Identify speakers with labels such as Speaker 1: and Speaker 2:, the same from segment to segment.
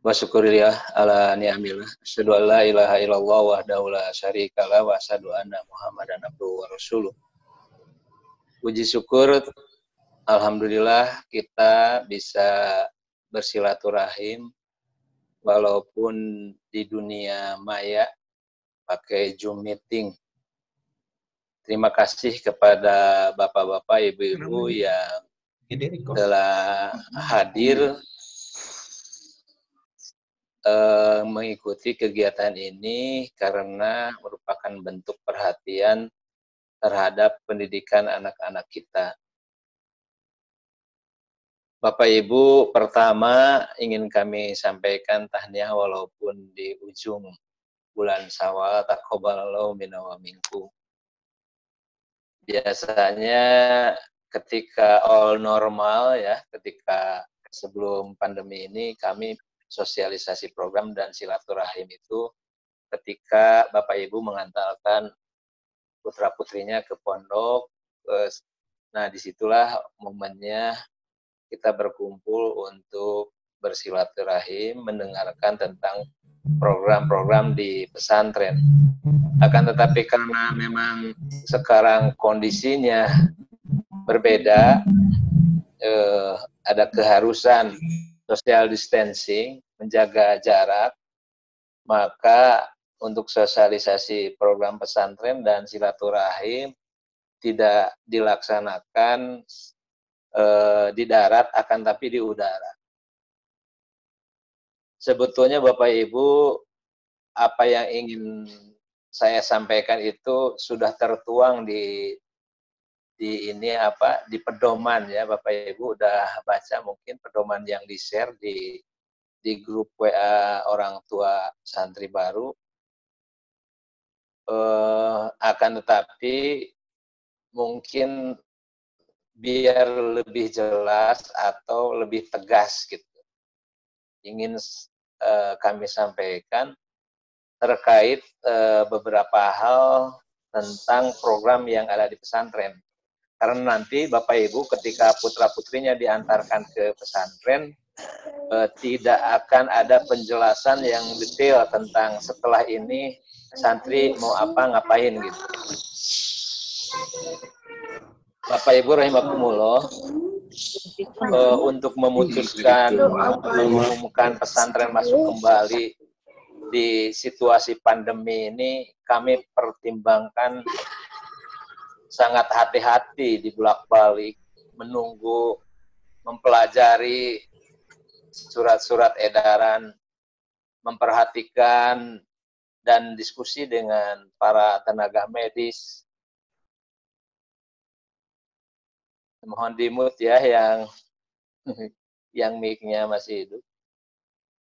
Speaker 1: Wa syukurillah ala ni'amillah. Asyhadu an la ilaha illallah wahdahu la syarikalah wa asyhadu anna Muhammadan abduhu wa rasuluh. Puji syukur, alhamdulillah kita bisa bersilaturahim walaupun di dunia maya pakai Zoom meeting. Terima kasih kepada bapak-bapak, ibu-ibu yang telah hadir mengikuti kegiatan ini karena merupakan bentuk perhatian terhadap pendidikan anak-anak kita. Bapak Ibu, pertama ingin kami sampaikan tahniah walaupun di ujung bulan Syawal, taqabbalallahu minna wa minkum. Biasanya ketika all normal ya, ketika sebelum pandemi ini kami sosialisasi program dan silaturahim itu ketika Bapak Ibu mengantarkan putra-putrinya ke pondok. Nah, disitulah momennya kita berkumpul untuk bersilaturahim, mendengarkan tentang program-program di pesantren. Akan tetapi karena memang sekarang kondisinya berbeda, ada keharusan social distancing, menjaga jarak, maka untuk sosialisasi program pesantren dan silaturahim tidak dilaksanakan di darat, akan tapi di udara. Sebetulnya Bapak Ibu, apa yang ingin saya sampaikan itu sudah tertuang di pedoman ya, Bapak Ibu udah baca mungkin pedoman yang di-share di grup WA orang tua santri baru. Akan tetapi mungkin biar lebih jelas atau lebih tegas gitu, ingin kami sampaikan terkait beberapa hal tentang program yang ada di pesantren. Karena nanti Bapak Ibu ketika putra-putrinya diantarkan ke pesantren, tidak akan ada penjelasan yang detail tentang setelah ini santri mau apa, ngapain gitu. Bapak Ibu rahimakumullah, untuk memutuskan, mengumumkan pesantren masuk kembali di situasi pandemi ini, kami pertimbangkan sangat hati-hati di bolak-balik, menunggu, mempelajari surat-surat edaran, memperhatikan dan diskusi dengan para tenaga medis. Mohon di-mute ya yang mic-nya masih hidup.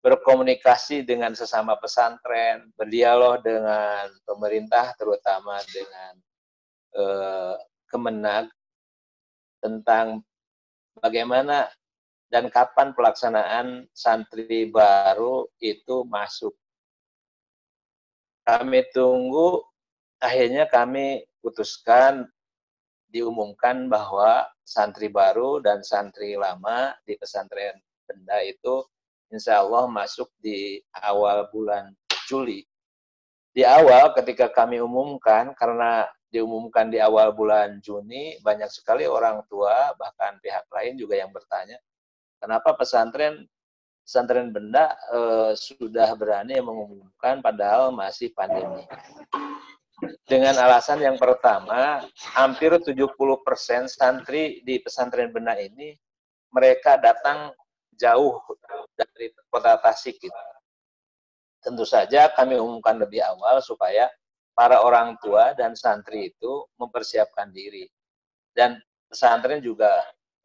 Speaker 1: Berkomunikasi dengan sesama pesantren, berdialog dengan pemerintah, terutama dengan Kemenag, tentang bagaimana dan kapan pelaksanaan santri baru itu masuk. Kami tunggu, akhirnya kami putuskan, diumumkan bahwa santri baru dan santri lama di pesantren Benda itu insya Allah masuk di awal bulan Juli. Di awal ketika kami umumkan, karena diumumkan di awal bulan Juni, banyak sekali orang tua, bahkan pihak lain juga yang bertanya, kenapa pesantren Benda sudah berani mengumumkan padahal masih pandemi. Dengan alasan yang pertama, hampir 70% santri di pesantren Benda ini, mereka datang jauh dari kota Tasik gitu. Tentu saja kami umumkan lebih awal supaya para orang tua dan santri itu mempersiapkan diri. Dan pesantren juga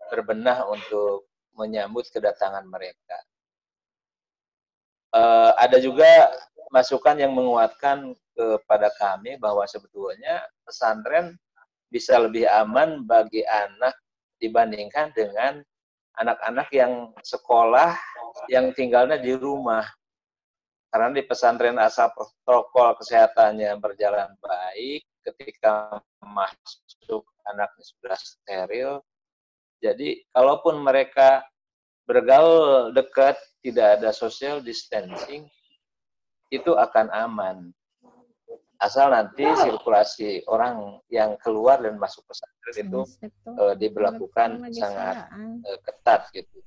Speaker 1: berbenah untuk menyambut kedatangan mereka. Ada juga masukan yang menguatkan kepada kami bahwa sebetulnya pesantren bisa lebih aman bagi anak dibandingkan dengan anak-anak yang sekolah yang tinggalnya di rumah. Karena di pesantren asal protokol kesehatannya berjalan baik, ketika masuk anaknya sudah steril. Jadi kalaupun mereka bergaul dekat, tidak ada social distancing, itu akan aman. Asal nanti sirkulasi orang yang keluar dan masuk pesantren itu diberlakukan sangat ketat gitu.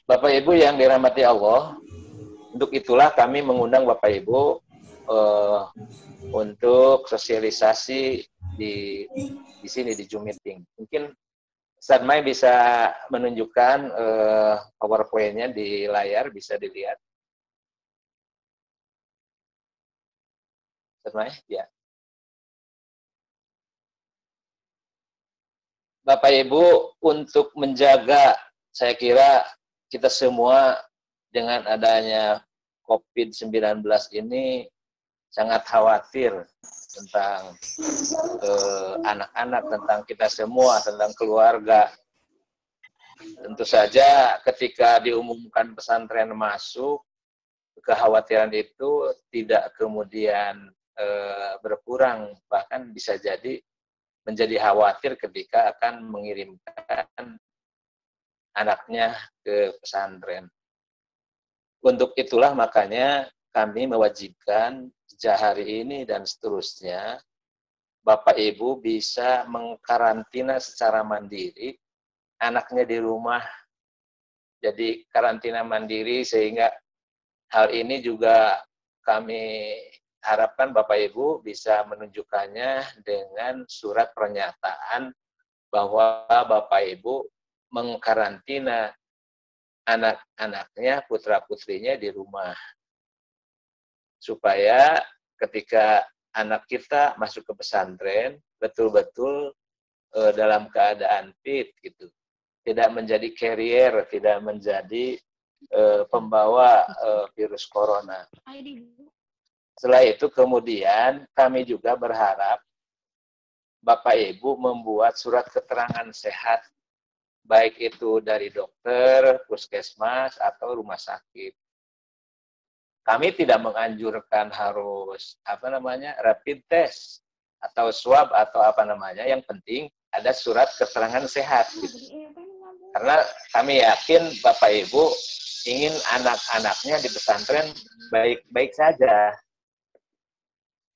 Speaker 1: Bapak Ibu yang dirahmati Allah, untuk itulah kami mengundang Bapak Ibu untuk sosialisasi di sini di Zoom meeting. Mungkin Ustaz Mai bisa menunjukkan PowerPoint-nya di layar, bisa dilihat. Ustaz Mai, ya. Bapak Ibu, untuk menjaga, saya kira kita semua dengan adanya COVID-19 ini sangat khawatir tentang anak-anak, tentang kita semua, tentang keluarga. Tentu saja ketika diumumkan pesantren masuk, kekhawatiran itu tidak kemudian berkurang, bahkan bisa jadi menjadi khawatir ketika akan mengirimkan anaknya ke pesantren. Untuk itulah makanya kami mewajibkan sejak hari ini dan seterusnya, Bapak Ibu bisa mengkarantina secara mandiri anaknya di rumah. Jadi karantina mandiri, sehingga hal ini juga kami harapkan Bapak Ibu bisa menunjukkannya dengan surat pernyataan bahwa Bapak Ibu mengkarantina anak-anaknya, putra-putrinya di rumah. Supaya ketika anak kita masuk ke pesantren, betul-betul dalam keadaan fit gitu. Tidak menjadi carrier, tidak menjadi pembawa virus corona. Setelah itu kemudian kami juga berharap Bapak Ibu membuat surat keterangan sehat, baik itu dari dokter, puskesmas, atau rumah sakit. Kami tidak menganjurkan harus rapid test atau swab atau yang penting ada surat keterangan sehat gitu. Karena kami yakin Bapak Ibu ingin anak-anaknya di pesantren baik-baik saja.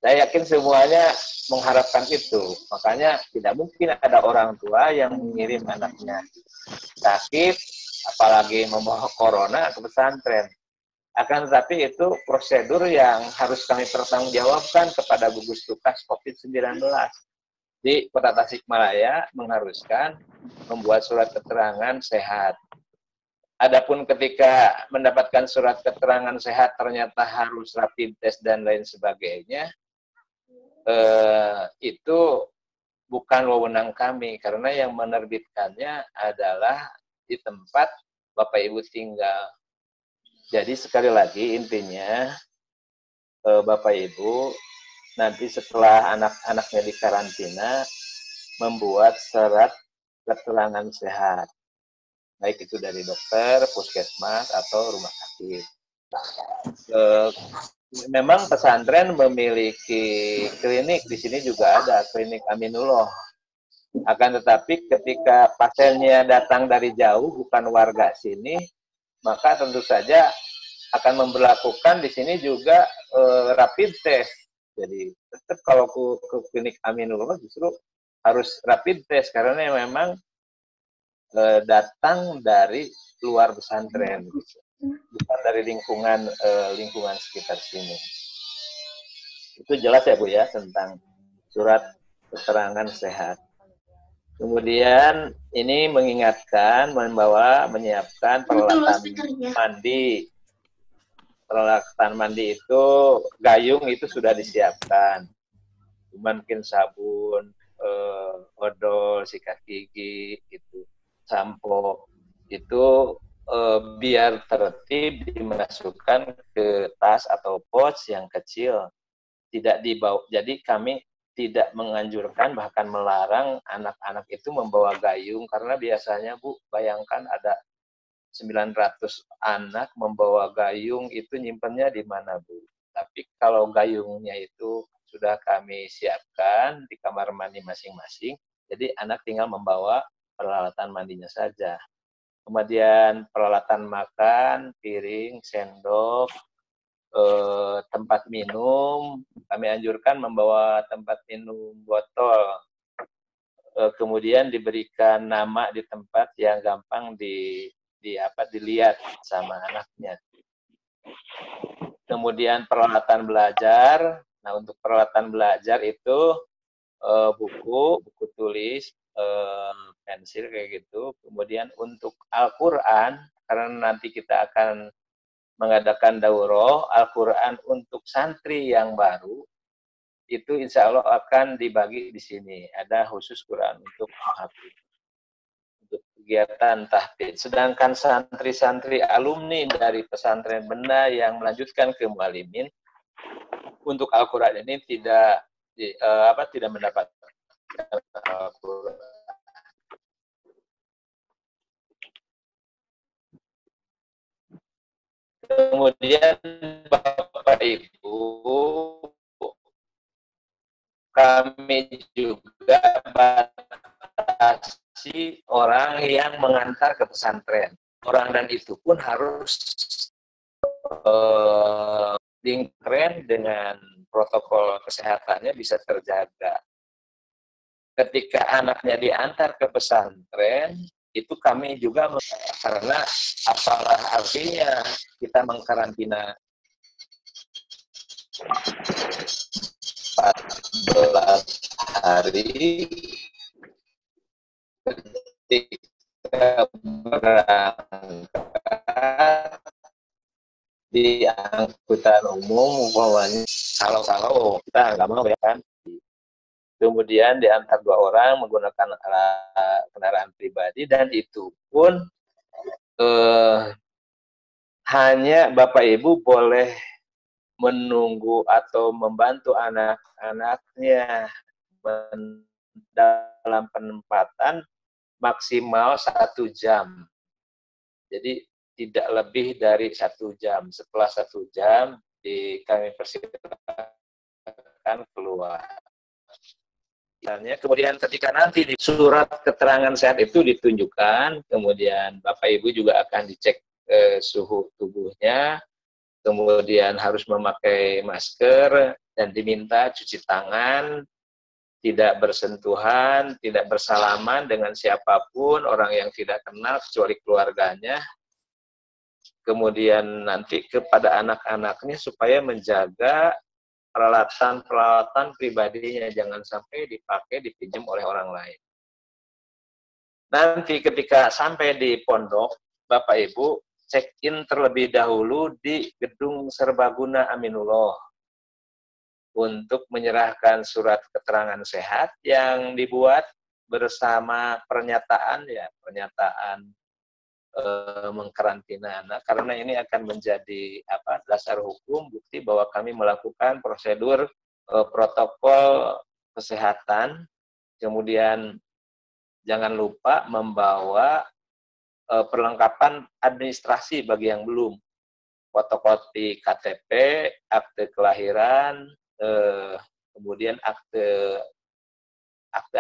Speaker 1: Saya yakin semuanya mengharapkan itu. Makanya tidak mungkin ada orang tua yang mengirim anaknya sakit, apalagi membawa corona ke pesantren. Akan tetapi itu prosedur yang harus kami pertanggungjawabkan kepada gugus tugas COVID-19. Di Kota Tasikmalaya mengharuskan membuat surat keterangan sehat. Adapun ketika mendapatkan surat keterangan sehat ternyata harus rapid test dan lain sebagainya, itu bukan wewenang kami, karena yang menerbitkannya adalah di tempat Bapak Ibu tinggal. Jadi sekali lagi intinya, Bapak Ibu nanti setelah anak-anaknya dikarantina, membuat surat keterangan sehat, baik itu dari dokter, puskesmas, atau rumah sakit. Memang pesantren memiliki klinik, di sini juga ada klinik Aminullah. Akan tetapi ketika pasiennya datang dari jauh, bukan warga sini, maka tentu saja akan memberlakukan di sini juga rapid test. Jadi tetap kalau ke klinik Aminullah justru harus rapid test karena memang datang dari luar pesantren, gitu. Bukan dari lingkungan sekitar sini. Itu jelas ya Bu ya tentang surat keterangan sehat. Kemudian ini mengingatkan, menyiapkan peralatan mandi. Peralatan mandi itu gayung itu sudah disiapkan. Mungkin sabun, odol, sikat gigi, itu, sampo itu biar tertib dimasukkan ke tas atau pouch yang kecil, tidak dibawa. Jadi kami tidak menganjurkan, bahkan melarang anak-anak itu membawa gayung, karena biasanya Bu, bayangkan ada 900 anak membawa gayung, itu nyimpennya di mana Bu? Tapi kalau gayungnya itu sudah kami siapkan di kamar mandi masing-masing, jadi anak tinggal membawa peralatan mandinya saja. kemudian peralatan makan, piring, sendok, tempat minum. Kami anjurkan membawa tempat minum botol, kemudian diberikan nama di tempat yang gampang dilihat sama anaknya. Kemudian peralatan belajar. Nah, untuk peralatan belajar itu buku tulis, pensil kayak gitu. Kemudian untuk Al-Quran, karena nanti kita akan mengadakan daurah Al-Quran untuk santri yang baru, itu insya Allah akan dibagi di sini. Ada khusus Quran untuk menghafal, untuk kegiatan tahfidz. Sedangkan santri-santri alumni dari pesantren Benda yang melanjutkan ke mualimin, untuk Al-Quran ini tidak mendapat Al-Quran. Kemudian Bapak Ibu, kami juga batasi orang yang mengantar ke pesantren. Orang dan itu pun harus keren dengan protokol kesehatannya bisa terjaga. Ketika anaknya diantar ke pesantren, itu kami juga karena apalah artinya kita mengkarantina 14 hari ketika berangkat di angkutan umum, umpamanya kalau kita nggak mau ya kan, kemudian diantar 2 orang menggunakan kendaraan pribadi, dan itu pun hanya Bapak Ibu boleh menunggu atau membantu anak-anaknya dalam penempatan maksimal 1 jam. Jadi tidak lebih dari 1 jam. Setelah 1 jam kami persilakan keluar. Kemudian ketika nanti di surat keterangan sehat itu ditunjukkan, kemudian Bapak Ibu juga akan dicek suhu tubuhnya, kemudian harus memakai masker dan diminta cuci tangan, tidak bersentuhan, tidak bersalaman dengan siapapun, orang yang tidak kenal kecuali keluarganya. Kemudian nanti kepada anak-anaknya supaya menjaga peralatan pribadinya, jangan sampai dipakai, dipinjam oleh orang lain. Nanti ketika sampai di pondok, Bapak Ibu check-in terlebih dahulu di Gedung Serbaguna Aminullah untuk menyerahkan surat keterangan sehat yang dibuat bersama pernyataan mengkarantina anak, karena ini akan menjadi dasar hukum bukti bahwa kami melakukan prosedur protokol kesehatan. Kemudian jangan lupa membawa perlengkapan administrasi bagi yang belum, fotokopi KTP, akte kelahiran, kemudian akte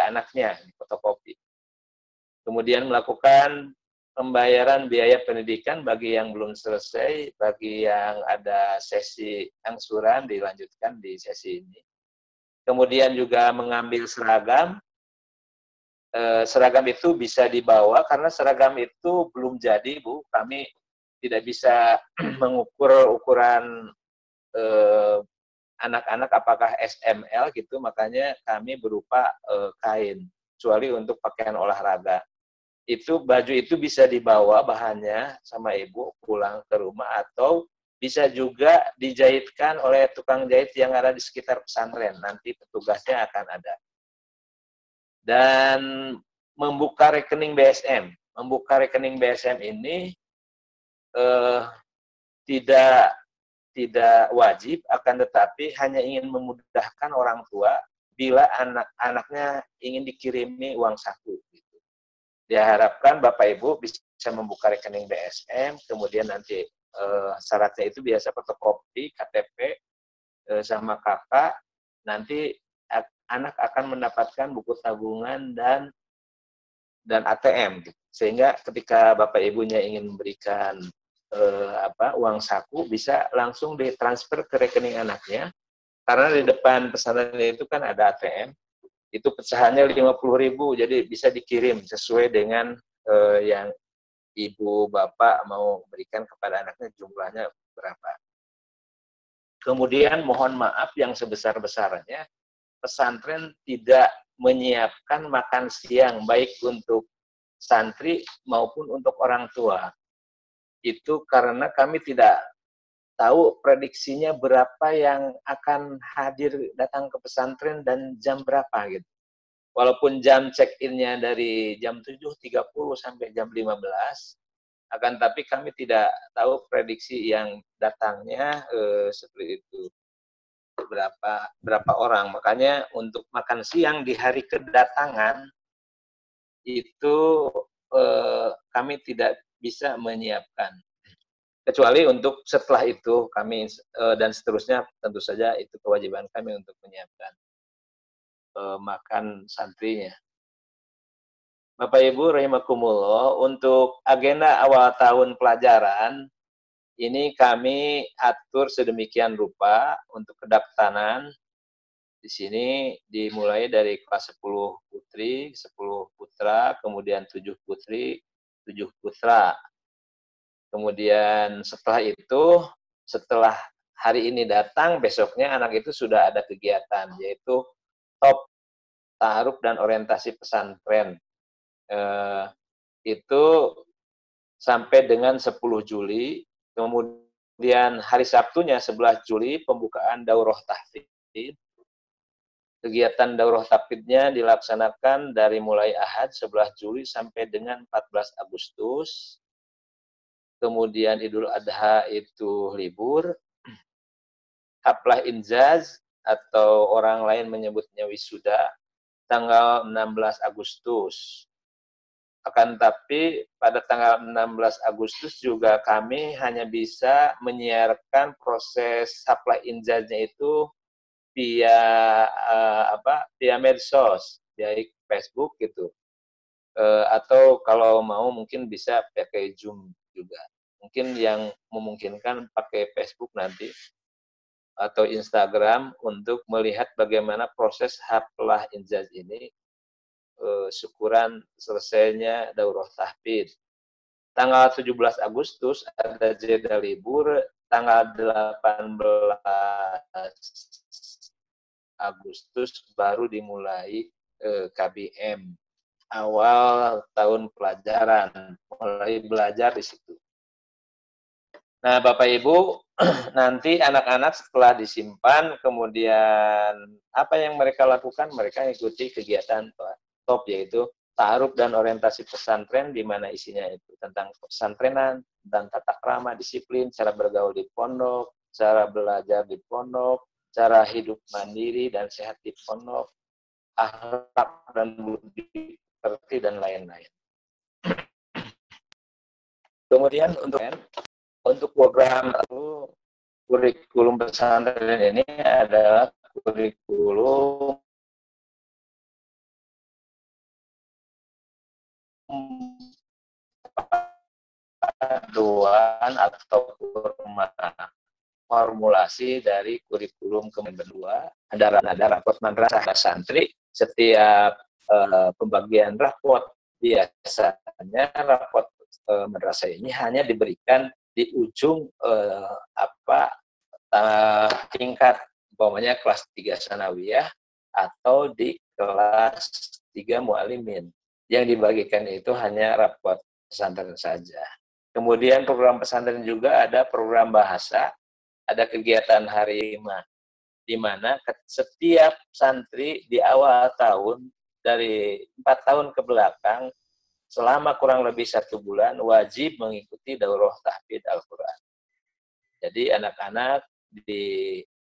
Speaker 1: anaknya fotokopi. Kemudian melakukan pembayaran biaya pendidikan bagi yang belum selesai, bagi yang ada sesi angsuran dilanjutkan di sesi ini. Kemudian juga mengambil seragam. Seragam itu bisa dibawa karena seragam itu belum jadi, Bu. Kami tidak bisa mengukur ukuran anak-anak apakah SML gitu, makanya kami berupa kain, kecuali untuk pakaian olahraga. Baju itu bisa dibawa bahannya sama ibu pulang ke rumah, atau bisa juga dijahitkan oleh tukang jahit yang ada di sekitar pesantren. Nanti petugasnya akan ada. Dan membuka rekening BSM. Membuka rekening BSM ini tidak wajib, akan tetapi hanya ingin memudahkan orang tua bila anak-anaknya ingin dikirimi uang saku. Diharapkan Bapak Ibu bisa membuka rekening BSM, kemudian nanti syaratnya itu biasa fotokopi KTP sama kakak, nanti anak akan mendapatkan buku tabungan dan ATM. Sehingga ketika Bapak Ibunya ingin memberikan uang saku, bisa langsung ditransfer ke rekening anaknya, karena di depan pesantren itu kan ada ATM, itu pecahannya 50.000, jadi bisa dikirim sesuai dengan yang ibu bapak mau berikan kepada anaknya, jumlahnya berapa. Kemudian mohon maaf yang sebesar-besarnya, pesantren tidak menyiapkan makan siang baik untuk santri maupun untuk orang tua. Itu karena kami tidak tahu prediksinya berapa yang akan hadir datang ke pesantren dan jam berapa gitu. Walaupun jam check-in-nya dari jam 7.30 sampai jam 15, akan tapi kami tidak tahu prediksi yang datangnya seperti itu berapa orang. Makanya untuk makan siang di hari kedatangan itu kami tidak bisa menyiapkan. Kecuali untuk setelah itu kami dan seterusnya tentu saja itu kewajiban kami untuk menyiapkan makan santrinya. Bapak Ibu rahimakumullah, untuk agenda awal tahun pelajaran ini kami atur sedemikian rupa untuk kedaptanan. Di sini dimulai dari kelas 10 putri, 10 putra, kemudian 7 putri, 7 putra. Kemudian setelah itu, setelah hari ini datang, besoknya anak itu sudah ada kegiatan, yaitu top, ta'aruf, dan orientasi pesantren. Itu sampai dengan 10 Juli, kemudian hari Sabtunya 11 Juli, pembukaan daurah tahfidz. Kegiatan daurah tahfidznya dilaksanakan dari mulai Ahad 11 Juli sampai dengan 14 Agustus. Kemudian Idul Adha itu libur. Haflah Injaz atau orang lain menyebutnya wisuda tanggal 16 Agustus. Akan tapi pada tanggal 16 Agustus juga kami hanya bisa menyiarkan proses haflah injaznya itu via via medsos, baik Facebook gitu. Atau kalau mau mungkin bisa pakai Zoom juga. Mungkin yang memungkinkan pakai Facebook nanti atau Instagram untuk melihat bagaimana proses haflah injaz ini, syukuran selesainya daurah tahfidz. Tanggal 17 Agustus ada jeda libur, tanggal 18 Agustus baru dimulai KBM, awal tahun pelajaran, mulai belajar di situ. Nah, Bapak Ibu, nanti anak-anak setelah disimpan, kemudian apa yang mereka lakukan? Mereka ikuti kegiatan top, yaitu ta'aruf dan orientasi pesantren, di mana isinya itu tentang pesantrenan, dan tata krama, disiplin, cara bergaul di pondok, cara belajar di pondok, cara hidup mandiri dan sehat di pondok, akhlak dan budi pekerti, dan lain-lain. Kemudian untuk program kurikulum pesantren ini adalah kurikulum paduan atau formulasi dari kurikulum Kementerian 2. Ada raport madrasah santri. Setiap pembagian raport biasanya raport madrasah ini hanya diberikan di ujung tingkat umpamanya kelas 3 sanawiyah atau di kelas 3 mu'alimin. Yang dibagikan itu hanya raport pesantren saja. Kemudian program pesantren juga ada program bahasa, ada kegiatan hari di mana setiap santri di awal tahun dari 4 tahun ke belakang selama kurang lebih 1 bulan wajib mengikuti daurah tahfidz Al-Quran. Jadi anak-anak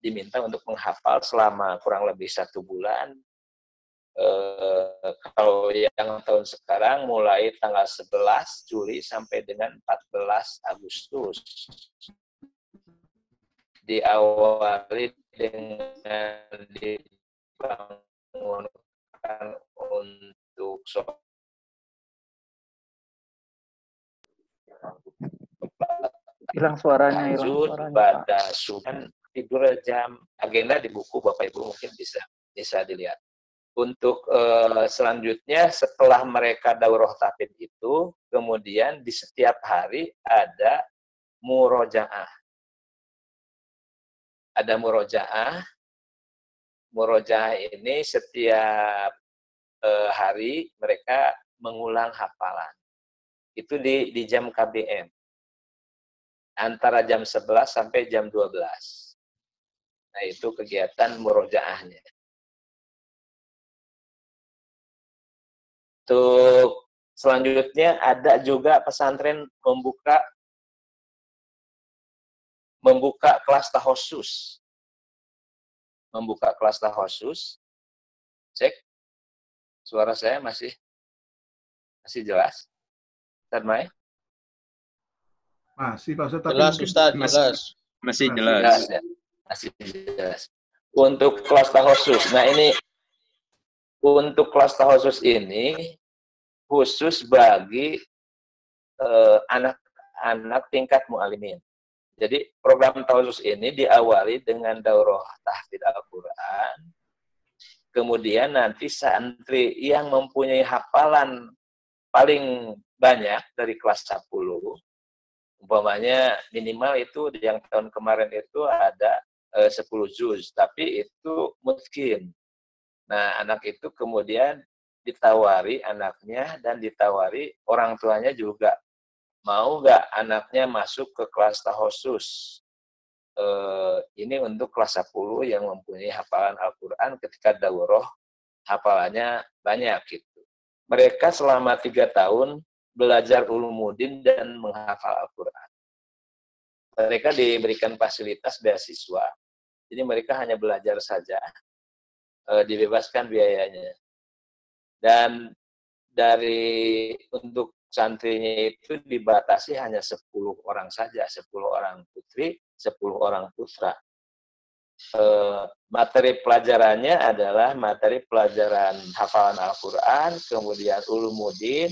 Speaker 1: diminta untuk menghafal selama kurang lebih 1 bulan. Kalau yang tahun sekarang mulai tanggal 11 Juli sampai dengan 14 Agustus. Diawali dengan dibangunkan untuk sholat
Speaker 2: Hilang suaranya,
Speaker 1: tahajud,
Speaker 2: Pak.
Speaker 1: pada subuh, tidur jam, agenda di buku Bapak Ibu mungkin bisa dilihat. Untuk selanjutnya setelah mereka daurah tahfidz itu, kemudian di setiap hari ada murojaah. Ada murojaah. Murojaah ini setiap hari mereka mengulang hafalan. Itu di jam KBM. Antara jam 11 sampai jam 12. Nah, itu kegiatan murojaahnya. Untuk selanjutnya ada juga pesantren membuka kelas tahosus. Membuka kelas tahosus. Cek. Suara saya masih jelas? Ustaz Mai?
Speaker 3: Masih Pak Ustaz, tapi
Speaker 4: jelas Ustaz, jelas.
Speaker 5: Masih
Speaker 1: Jelas
Speaker 5: jelas.
Speaker 1: ya? Masih jelas. Untuk kelas tahosus. Nah, ini untuk kelas tahosus ini khusus bagi anak-anak tingkat mu'alimin. Jadi program tahosus ini diawali dengan daurah tahfidz Al-Quran. Kemudian nanti santri yang mempunyai hafalan paling banyak dari kelas 10, umpamanya minimal itu yang tahun kemarin itu ada 10 juz, tapi itu mungkin. Nah, anak itu kemudian ditawari anaknya dan ditawari orang tuanya juga. Mau nggak anaknya masuk ke kelas tahosus? Ini untuk kelas 10 yang mempunyai hafalan Al-Quran ketika daurah hafalannya banyak gitu. Mereka selama 3 tahun belajar ulumuddin dan menghafal Al-Quran. Mereka diberikan fasilitas beasiswa. Jadi mereka hanya belajar saja, dibebaskan biayanya. Dan untuk santrinya itu dibatasi hanya 10 orang saja, 10 orang putri, 10 orang putra. Materi pelajarannya adalah materi pelajaran hafalan Al-Quran, kemudian ulumuddin,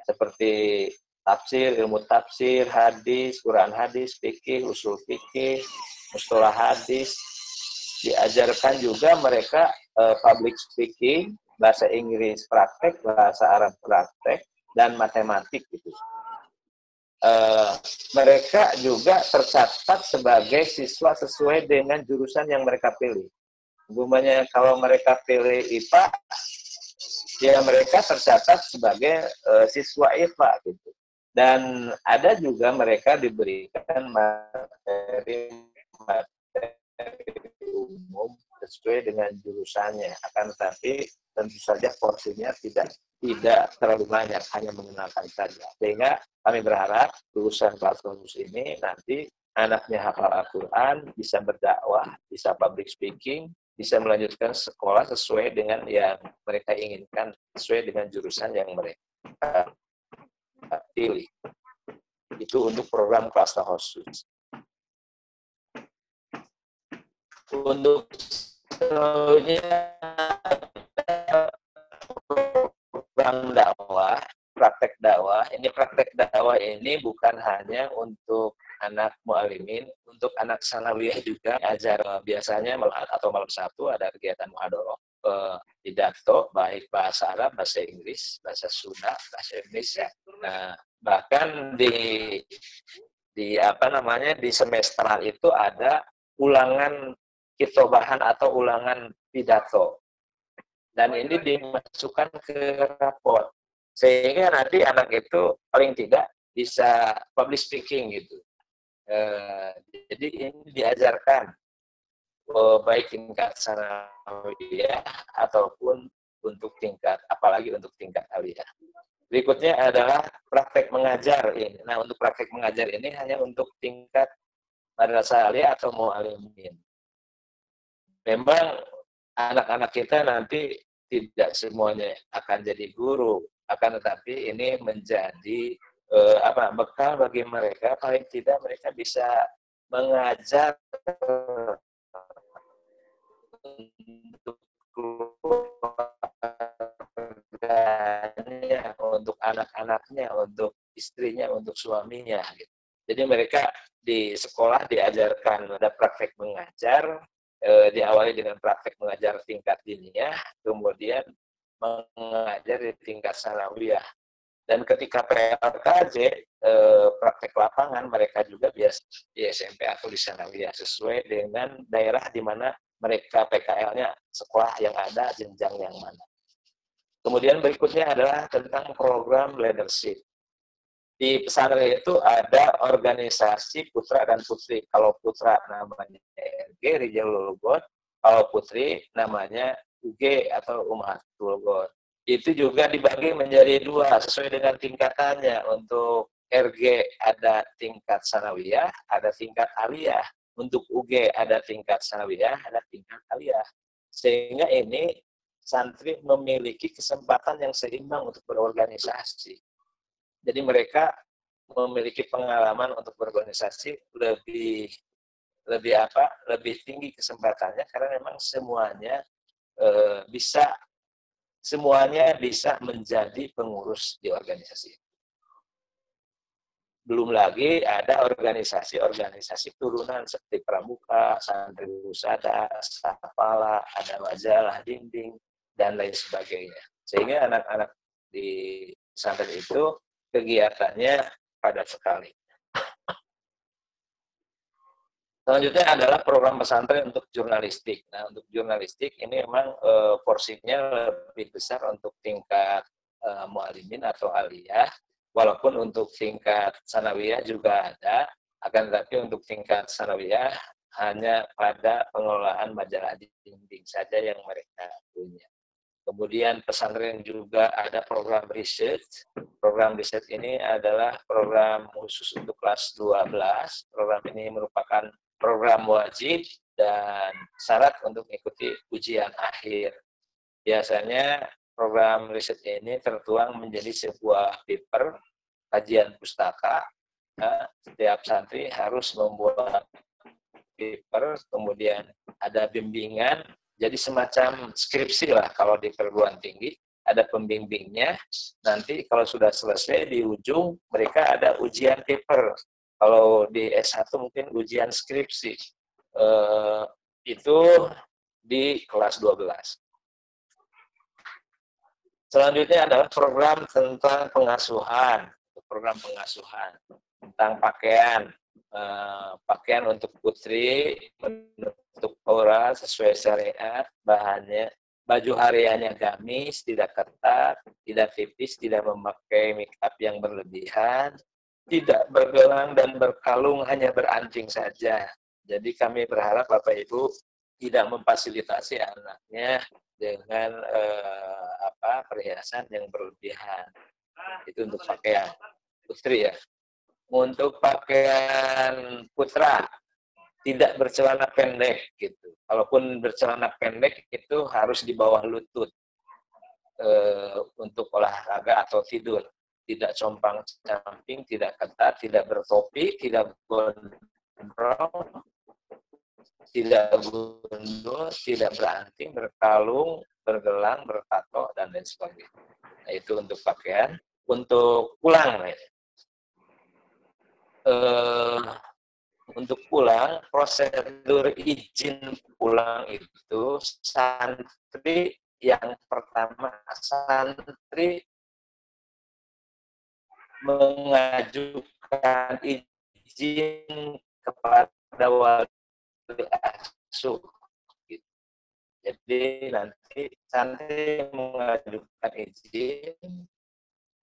Speaker 1: seperti tafsir, ilmu tafsir, hadis, Quran hadis, fikih, usul fikih, mustalah hadis. Diajarkan juga mereka public speaking, bahasa Inggris praktek, bahasa Arab praktek, dan matematik gitu. Mereka juga tercatat sebagai siswa sesuai dengan jurusan yang mereka pilih. Umpamanya kalau mereka pilih IPA, ya mereka tercatat sebagai siswa IPA gitu. Dan ada juga mereka diberikan materi umum sesuai dengan jurusannya. Akan tetapi tentu saja porsinya tidak terlalu banyak, hanya mengenalkan saja. Sehingga kami berharap lulusan kelas khusus ini nanti anaknya hafal Al-Quran, bisa berdakwah, bisa public speaking, bisa melanjutkan sekolah sesuai dengan yang mereka inginkan, sesuai dengan jurusan yang mereka pilih. Itu untuk program kelas khusus. Untuk selanjutnya program dakwah, praktek dakwah. Ini praktek dakwah ini bukan hanya untuk anak mu'alimin, untuk anak sanawiyah juga ajar. Biasanya malam Sabtu ada kegiatan muhadharah, pidato baik bahasa Arab, bahasa Inggris, bahasa Sunda, bahasa Indonesia. Nah, bahkan di semesteran itu ada ulangan kitobahan atau ulangan pidato. Dan ini dimasukkan ke raport. Sehingga nanti anak itu paling tidak bisa public speaking gitu. Jadi ini diajarkan baik tingkat sanawiyah ataupun untuk apalagi untuk tingkat aliyah. Berikutnya adalah praktek mengajar ini. Nah, untuk praktek mengajar ini hanya untuk tingkat madrasah aliyah atau mu'alimin. Memang anak-anak kita nanti tidak semuanya akan jadi guru, akan tetapi ini menjadi bekal bagi mereka, paling tidak mereka bisa mengajar untuk keluarganya, untuk anak-anaknya, untuk istrinya, untuk suaminya. Gitu. Jadi mereka di sekolah diajarkan ada praktek mengajar, diawali dengan praktek mengajar tingkat diniyah, kemudian mengajar di tingkat sanawiyah. Dan ketika PLKJ, praktek lapangan, mereka juga biasa di SMP atau di sanawiyah, sesuai dengan daerah di mana mereka PKL-nya, sekolah yang ada, jenjang yang mana. Kemudian berikutnya adalah tentang program leadership. Di pesantren itu ada organisasi putra dan putri. Kalau putra namanya RG, Rijal Lulugot. Kalau putri namanya UG atau Ummahatul God. Itu juga dibagi menjadi dua sesuai dengan tingkatannya. Untuk RG ada tingkat sanawiyah, ada tingkat aliyah. Untuk UG ada tingkat sanawiyah, ada tingkat aliyah. Sehingga ini santri memiliki kesempatan yang seimbang untuk berorganisasi. Jadi mereka memiliki pengalaman untuk berorganisasi lebih tinggi kesempatannya karena memang semuanya bisa menjadi pengurus di organisasi. Belum lagi ada organisasi turunan seperti pramuka, santri husada, safala, ada majalah dinding dan lain sebagainya. Sehingga anak-anak di pesantren itu kegiatannya padat sekali. Selanjutnya adalah program pesantren untuk jurnalistik. Nah, untuk jurnalistik ini memang porsinya lebih besar untuk tingkat mu'alimin atau aliyah, walaupun untuk tingkat sanawiyah juga ada, akan tetapi untuk tingkat sanawiyah hanya pada pengelolaan majalah dinding saja yang mereka punya. Kemudian pesantren juga ada program riset. Program riset ini adalah program khusus untuk kelas 12. Program ini merupakan program wajib dan syarat untuk mengikuti ujian akhir. Biasanya program riset ini tertuang menjadi sebuah paper, kajian pustaka. Setiap santri harus membuat paper, kemudian ada bimbingan, jadi semacam skripsi lah kalau di perguruan tinggi, ada pembimbingnya, nanti kalau sudah selesai di ujung mereka ada ujian paper, kalau di S1 mungkin ujian skripsi, itu di kelas 12. Selanjutnya adalah program tentang pengasuhan, tentang pakaian untuk putri, untuk aurat sesuai syariat, bahannya baju hariannya gamis, tidak ketat, tidak tipis, tidak memakai make up yang berlebihan, tidak bergelang dan berkalung, hanya beranting saja. Jadi kami berharap Bapak Ibu tidak memfasilitasi anaknya dengan perhiasan yang berlebihan. Itu untuk pakaian putri ya. Untuk pakaian putra tidak bercelana pendek gitu. Kalaupun bercelana pendek itu harus di bawah lutut untuk olahraga atau tidur. Tidak compang-camping, tidak ketat, tidak bertopi, tidak gondrong, tidak gundul, tidak beranting, berkalung, bergelang, bertato, dan lain sebagainya. Nah, itu untuk pakaian. Untuk pulang, untuk pulang, prosedur izin pulang itu santri yang pertama, santri mengajukan izin kepada wali asuh. Jadi nanti santri mengajukan izin,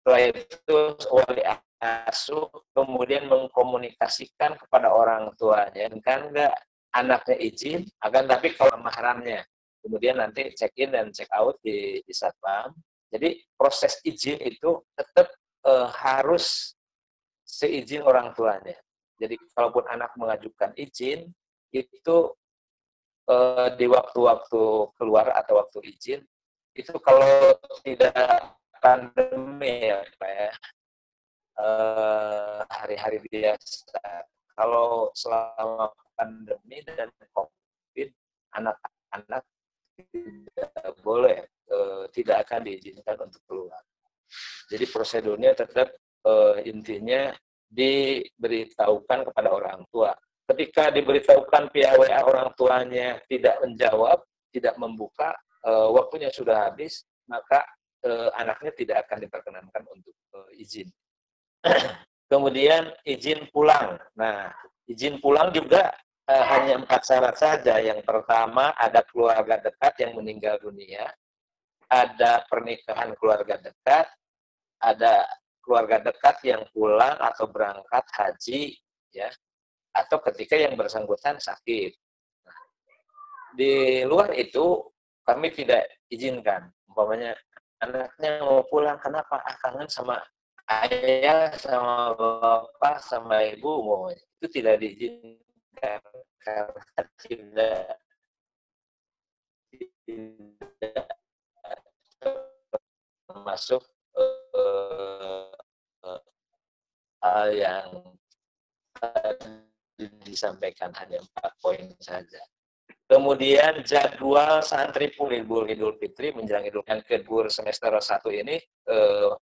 Speaker 1: setelah itu wali asuh kemudian mengkomunikasikan kepada orang tuanya, kan enggak anaknya izin, akan tapi kalau mahramnya, kemudian nanti check in dan check out di satpam. Jadi proses izin itu tetap harus seizin orang tuanya. Jadi kalaupun anak mengajukan izin itu di waktu-waktu keluar atau waktu izin itu kalau tidak pandemi ya Pak ya, hari-hari biasa. Kalau selama pandemi dan COVID, anak-anak tidak boleh, tidak akan diizinkan untuk keluar. Jadi prosedurnya tetap intinya diberitahukan kepada orang tua. Ketika diberitahukan via WA orang tuanya tidak menjawab, tidak membuka, waktunya sudah habis, maka anaknya tidak akan diperkenankan untuk izin. Kemudian izin pulang. Nah, izin pulang juga hanya 4 syarat saja. Yang pertama, ada keluarga dekat yang meninggal dunia, ada pernikahan keluarga dekat, ada keluarga dekat yang pulang atau berangkat haji, ya, atau ketika yang bersangkutan sakit. Nah, di luar itu kami tidak izinkan. Umpamanya anaknya mau pulang, kenapa? Kangen sama ayah, sama bapak, sama ibu, mau itu tidak diizinkan karena tidak termasuk hal yang disampaikan, hanya 4 poin saja. Kemudian jadwal santri pun libur Idul Fitri menjelang Idul yang kedua semester 1 ini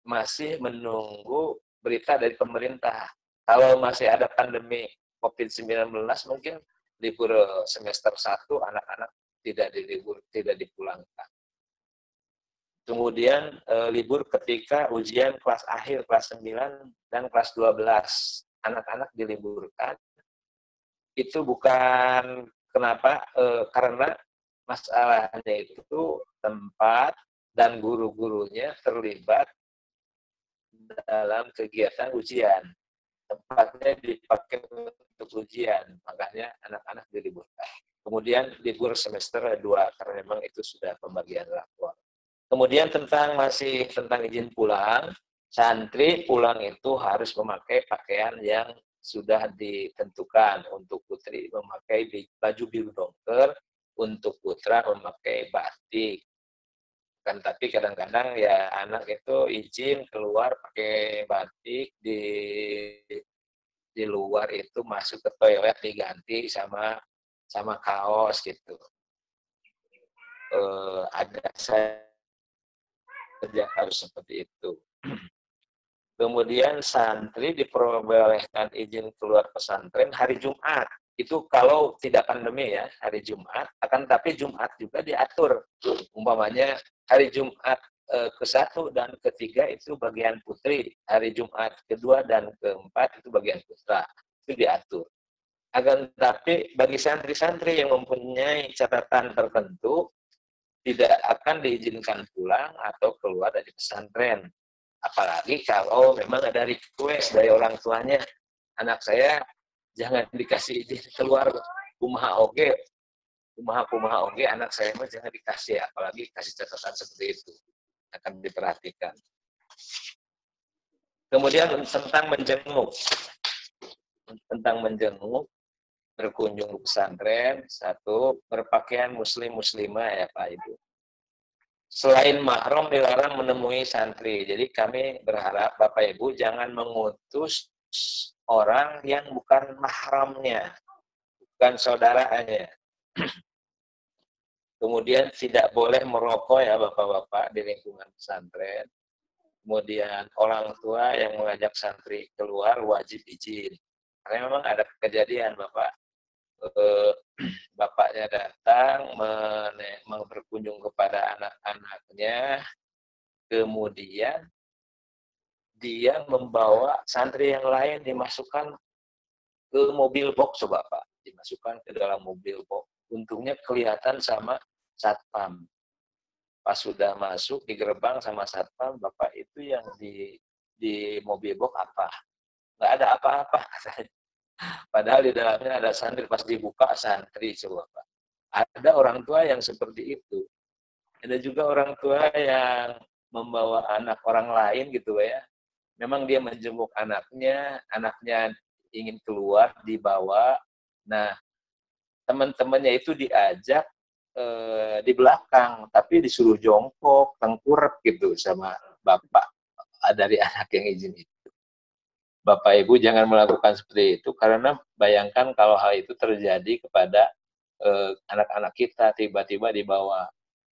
Speaker 1: masih menunggu berita dari pemerintah. Kalau masih ada pandemi COVID-19 mungkin libur semester 1 anak-anak tidak dipulangkan. Kemudian libur ketika ujian kelas akhir, kelas 9 dan kelas 12. Anak-anak diliburkan. Itu bukan kenapa, karena masalahnya itu tempat dan guru-gurunya terlibat dalam kegiatan ujian. Tempatnya dipakai untuk ujian, makanya anak-anak diliburkan. Kemudian libur semester 2, karena memang itu sudah pembagian rapor. Kemudian masih tentang izin pulang, santri pulang itu harus memakai pakaian yang sudah ditentukan. Untuk putri memakai baju biru dongker, untuk putra memakai batik. Kan tapi kadang-kadang ya anak itu izin keluar pakai batik, di luar itu masuk ke toilet diganti sama kaos gitu. Ada saja harus seperti itu. Kemudian santri diperbolehkan izin keluar pesantren hari Jumat. Itu kalau tidak pandemi ya, hari Jumat. Akan tapi Jumat juga diatur. Umpamanya hari Jumat ke-1 dan ke-3 itu bagian putri. Hari Jumat ke-2 dan ke-4 itu bagian putra. Itu diatur. Akan tapi bagi santri-santri yang mempunyai catatan tertentu, tidak akan diizinkan pulang atau keluar dari pesantren. Apalagi kalau memang ada request dari orang tuanya, anak saya jangan dikasih izin keluar kumaha oge, anak saya mah jangan dikasih, apalagi kasih catatan seperti itu akan diperhatikan. Kemudian tentang menjenguk, berkunjung ke pesantren, 1, berpakaian muslimah ya Pak Ibu. Selain mahram dilarang menemui santri. Jadi kami berharap Bapak Ibu jangan mengutus orang yang bukan mahramnya, bukan saudaranya. Kemudian tidak boleh merokok ya Bapak-bapak di lingkungan pesantren. Kemudian orang tua yang mengajak santri keluar wajib izin. Karena memang ada kejadian Bapak. Bapaknya datang berkunjung kepada anak-anaknya, kemudian dia membawa santri yang lain dimasukkan ke mobil box, Bapak, dimasukkan ke dalam mobil box. Untungnya kelihatan sama satpam. Pas sudah masuk di gerbang sama satpam, Bapak itu yang di mobil box apa? Nggak ada apa-apa, katanya. Padahal di dalamnya ada santri, pas dibuka santri, coba Pak. Ada orang tua yang seperti itu. Ada juga orang tua yang membawa anak orang lain gitu ya. Memang dia menjenguk anaknya ingin keluar, dibawa. Nah, teman-temannya itu diajak di belakang, tapi disuruh jongkok, tengkurap gitu sama bapak dari anak yang izin itu. Bapak Ibu jangan melakukan seperti itu, karena bayangkan kalau hal itu terjadi kepada anak-anak kita, tiba-tiba dibawa,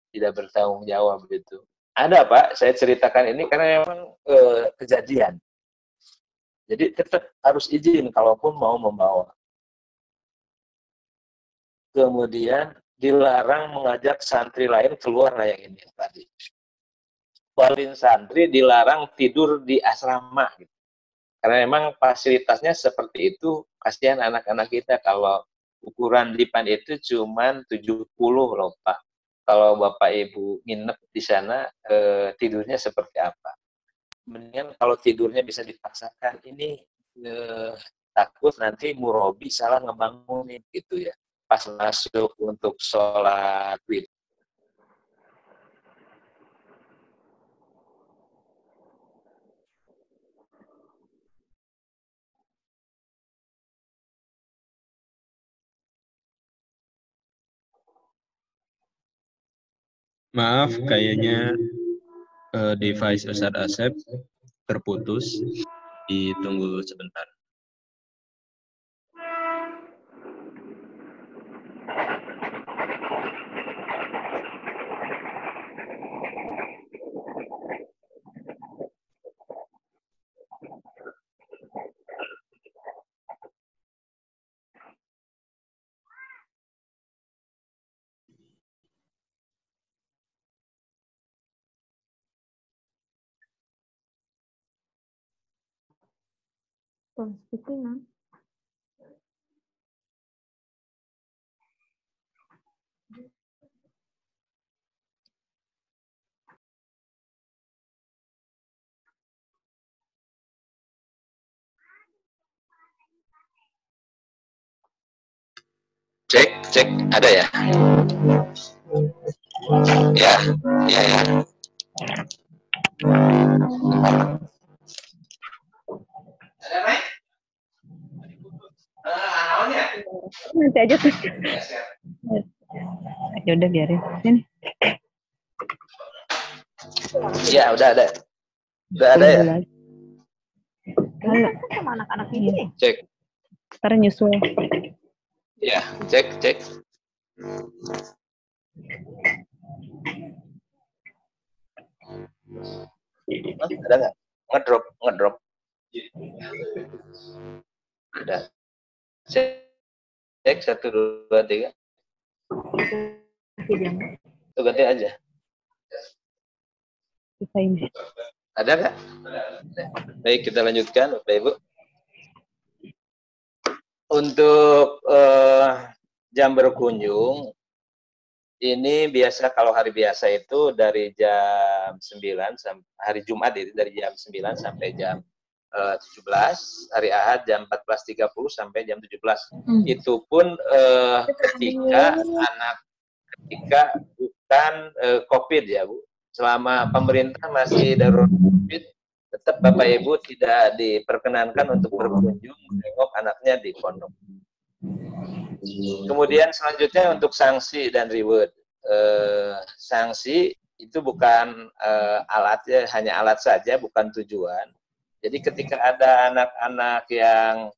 Speaker 1: tidak bertanggung jawab gitu. Ada Pak, saya ceritakan ini karena memang kejadian. Jadi tetap harus izin kalaupun mau membawa. Kemudian dilarang mengajak santri lain keluar, nah yang ini tadi. Walin santri dilarang tidur di asrama. Gitu. Karena memang fasilitasnya seperti itu, kasihan anak-anak kita kalau ukuran dipan itu cuma 70 loh Pak. Kalau Bapak Ibu nginep di sana, tidurnya seperti apa? Mendingan kalau tidurnya bisa dipaksakan, ini takut nanti murobi salah ngebangunin gitu ya. Pas masuk untuk sholat witir.
Speaker 2: Maaf, kayaknya device Ustadz Asep terputus. Ditunggu sebentar.
Speaker 3: Speaking.
Speaker 1: Cek, ada ya? Ya.
Speaker 3: Nanti aja tuh. Ya udah biarin. Sini.
Speaker 1: Ya, udah ada. Udah ada ya?
Speaker 3: Kalau sama anak-anak ini.
Speaker 1: Cek.
Speaker 3: Ntar nyusul.
Speaker 1: Ya, cek. Ada nggak? Ngedrop. Ada. Cek 1, 2, 3. Tuh ganti aja. Ada nggak? Baik, kita lanjutkan, Bapak Ibu. Untuk jam berkunjung, ini biasa kalau hari biasa itu dari jam 9 sampai hari Jumat itu dari jam 9 sampai jam 17, hari Ahad jam 14.30 sampai jam 17. Itu pun ketika bukan COVID ya Bu. Selama pemerintah masih darurat COVID, tetap Bapak Ibu tidak diperkenankan untuk berkunjung menengok anaknya di pondok. Kemudian selanjutnya untuk sanksi dan reward. Sanksi itu bukan alat ya, hanya alat saja, bukan tujuan. Jadi ketika ada anak-anak yang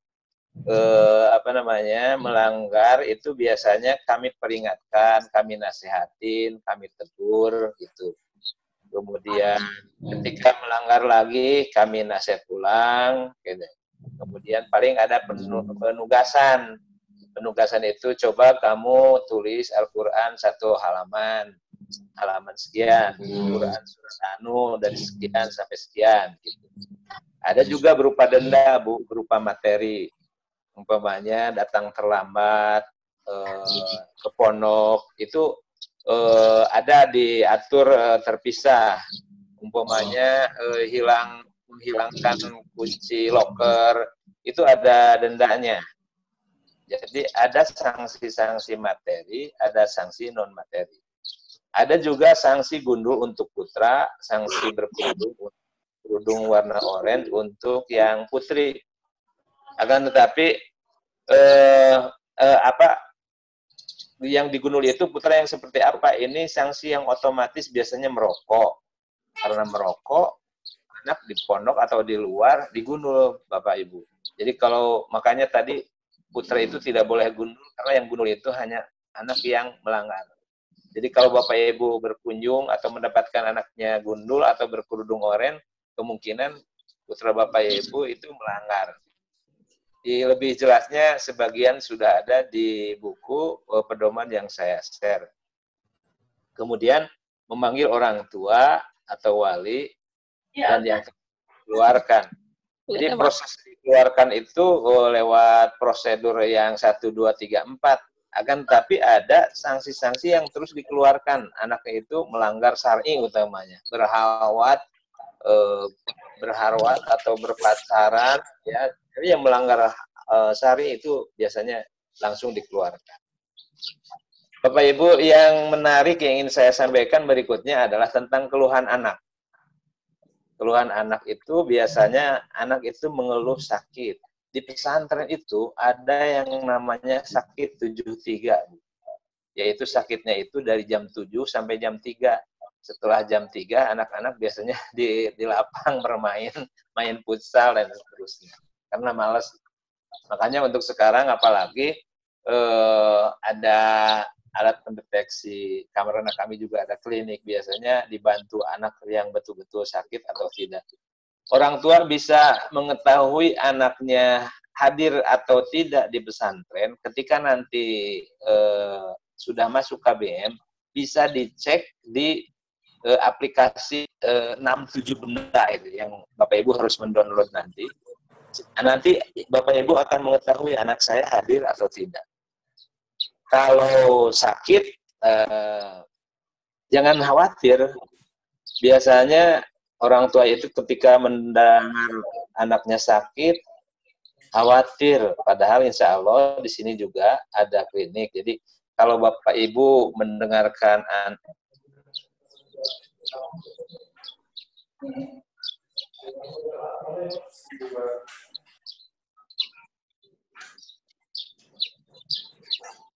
Speaker 1: melanggar, itu biasanya kami peringatkan, kami nasihatin, kami tegur gitu. Kemudian ketika melanggar lagi kami nasihat ulang gitu. Kemudian paling ada penugasan. Penugasan itu coba kamu tulis Al-Qur'an 1 halaman sekian, Quran surah anu dari sekian sampai sekian gitu. Ada juga berupa denda Bu, berupa materi. Umpamanya datang terlambat ke pondok itu ada diatur terpisah. Umpamanya menghilangkan kunci loker itu ada dendanya. Jadi ada sanksi-sanksi materi, ada sanksi non materi. Ada juga sanksi gundul untuk putra, sanksi berkerudung warna oranye untuk yang putri. Akan tetapi yang digundul itu putra yang seperti apa? Ini sanksi yang otomatis biasanya merokok. Karena merokok, anak di pondok atau di luar digundul Bapak Ibu. Jadi kalau makanya tadi putra itu tidak boleh gundul karena yang gundul itu hanya anak yang melanggar. Jadi kalau Bapak Ibu berkunjung atau mendapatkan anaknya gundul atau berkerudung oranye, kemungkinan putra Bapak Ibu itu melanggar. Lebih jelasnya sebagian sudah ada di buku pedoman yang saya share. Kemudian memanggil orang tua atau wali dan yang dikeluarkan. Jadi proses dikeluarkan itu lewat prosedur yang 1, 2, 3, 4. Akan tapi ada sanksi-sanksi yang terus dikeluarkan. Anaknya itu melanggar syar'i utamanya. Berharwat atau berpacaran, ya. Jadi yang melanggar syar'i itu biasanya langsung dikeluarkan. Bapak Ibu, yang menarik yang ingin saya sampaikan berikutnya adalah tentang keluhan anak. Keluhan anak itu biasanya anak itu mengeluh sakit. Di pesantren itu ada yang namanya sakit 73. Yaitu sakitnya itu dari jam 7 sampai jam 3. Setelah jam 3, anak-anak biasanya di lapang bermain, main futsal dan seterusnya. Karena malas. Makanya untuk sekarang apalagi ada alat pendeteksi, karena kami juga ada klinik, biasanya dibantu anak yang betul-betul sakit atau tidak. Orang tua bisa mengetahui anaknya hadir atau tidak di pesantren ketika nanti sudah masuk KBM, bisa dicek di aplikasi 67 benda itu yang Bapak Ibu harus mendownload nanti. Nanti Bapak Ibu akan mengetahui anak saya hadir atau tidak. Kalau sakit, jangan khawatir. Biasanya orang tua itu ketika mendengar anaknya sakit, khawatir. Padahal insya Allah di sini juga ada klinik. Jadi kalau Bapak Ibu mendengarkan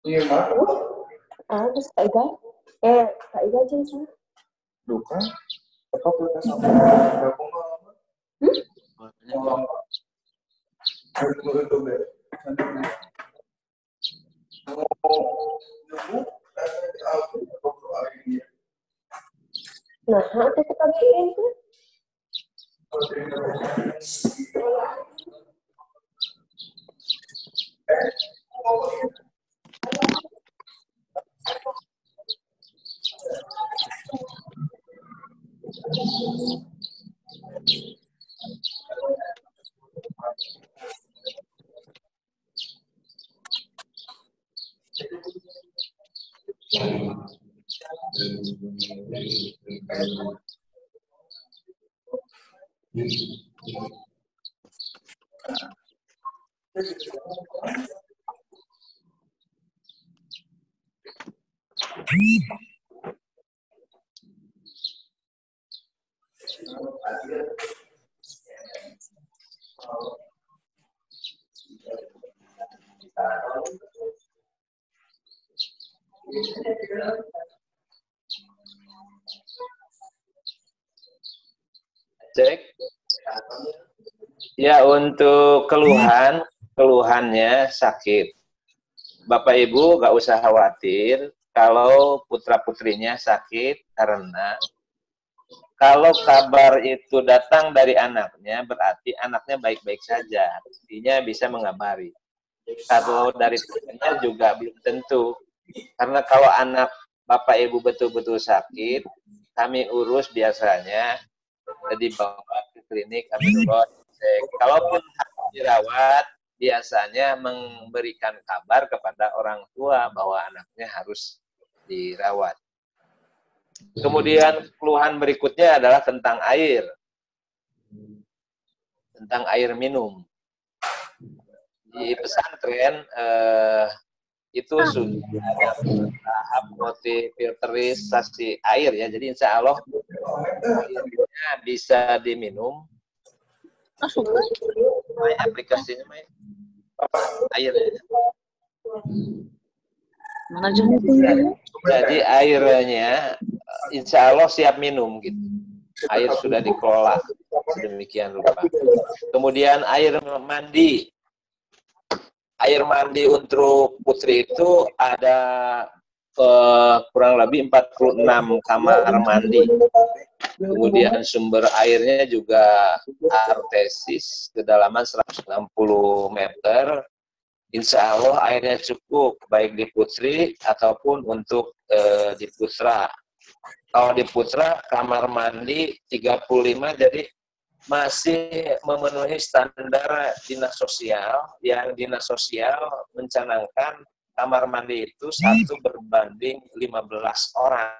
Speaker 4: Terus Kak Iga? Kak Iga aja sana.
Speaker 5: Duka? Apa kita sama?
Speaker 4: Nah, nanti kita bikin tuh.
Speaker 1: Cek. Ya, untuk keluhannya sakit. Bapak Ibu nggak usah khawatir kalau putra-putrinya sakit, karena kalau kabar itu datang dari anaknya, berarti anaknya baik-baik saja. Artinya bisa mengabari. Kalau dari temannya juga belum tentu. Karena kalau anak Bapak Ibu betul-betul sakit, kami urus biasanya dibawa ke klinik, kami urus. Kalaupun harus dirawat, biasanya memberikan kabar kepada orang tua bahwa anaknya harus dirawat. Kemudian keluhan berikutnya adalah tentang air. Tentang air minum. Di pesantren itu sudah ada tahap filterisasi air ya. Jadi insya Allah airnya bisa diminum. Main aplikasinya main airnya. Jadi airnya insya Allah siap minum gitu. Air sudah dikelola sedemikian rupa. Kemudian air mandi. Air mandi untuk putri itu ada kurang lebih 46 kamar mandi. Kemudian sumber airnya juga artesis, kedalaman 160 meter. Insya Allah airnya cukup, baik di Putri ataupun untuk di Putra. Kalau di Putra, kamar mandi 35, jadi masih memenuhi standar dinas sosial, yang dinas sosial mencanangkan kamar mandi itu 1 berbanding 15 orang.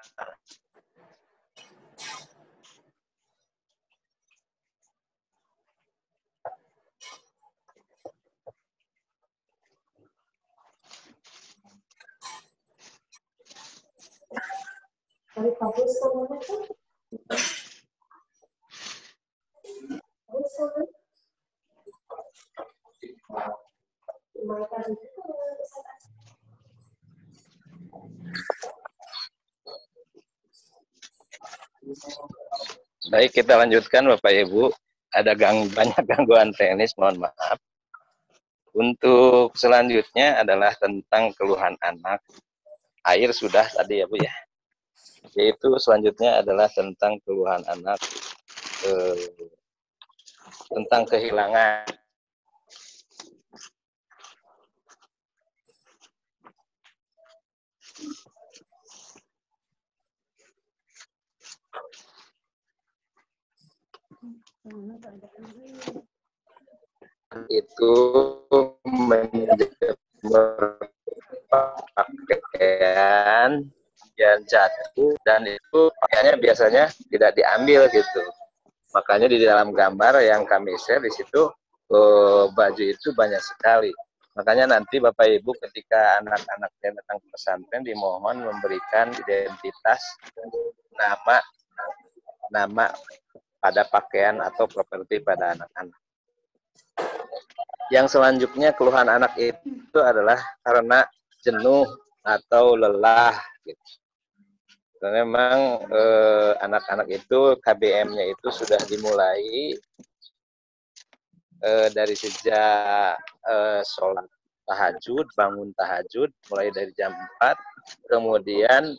Speaker 1: Baik, kita lanjutkan Bapak Ibu. Ada banyak gangguan teknis, mohon maaf. Untuk selanjutnya adalah tentang keluhan anak. Air sudah tadi ya Bu ya. Yaitu selanjutnya adalah tentang keluhan anak, tentang kehilangan. Itu menjemur pakaian yang jatuh, dan itu pakaiannya biasanya tidak diambil gitu. Makanya di dalam gambar yang kami share di situ baju itu banyak sekali. Makanya nanti Bapak Ibu ketika anak-anaknya datang ke pesantren dimohon memberikan identitas, nama pada pakaian atau properti pada anak-anak. Yang selanjutnya keluhan anak itu adalah karena jenuh atau lelah gitu. Karena memang anak-anak itu KBM-nya itu sudah dimulai dari sejak sholat tahajud, bangun tahajud mulai dari jam 4, kemudian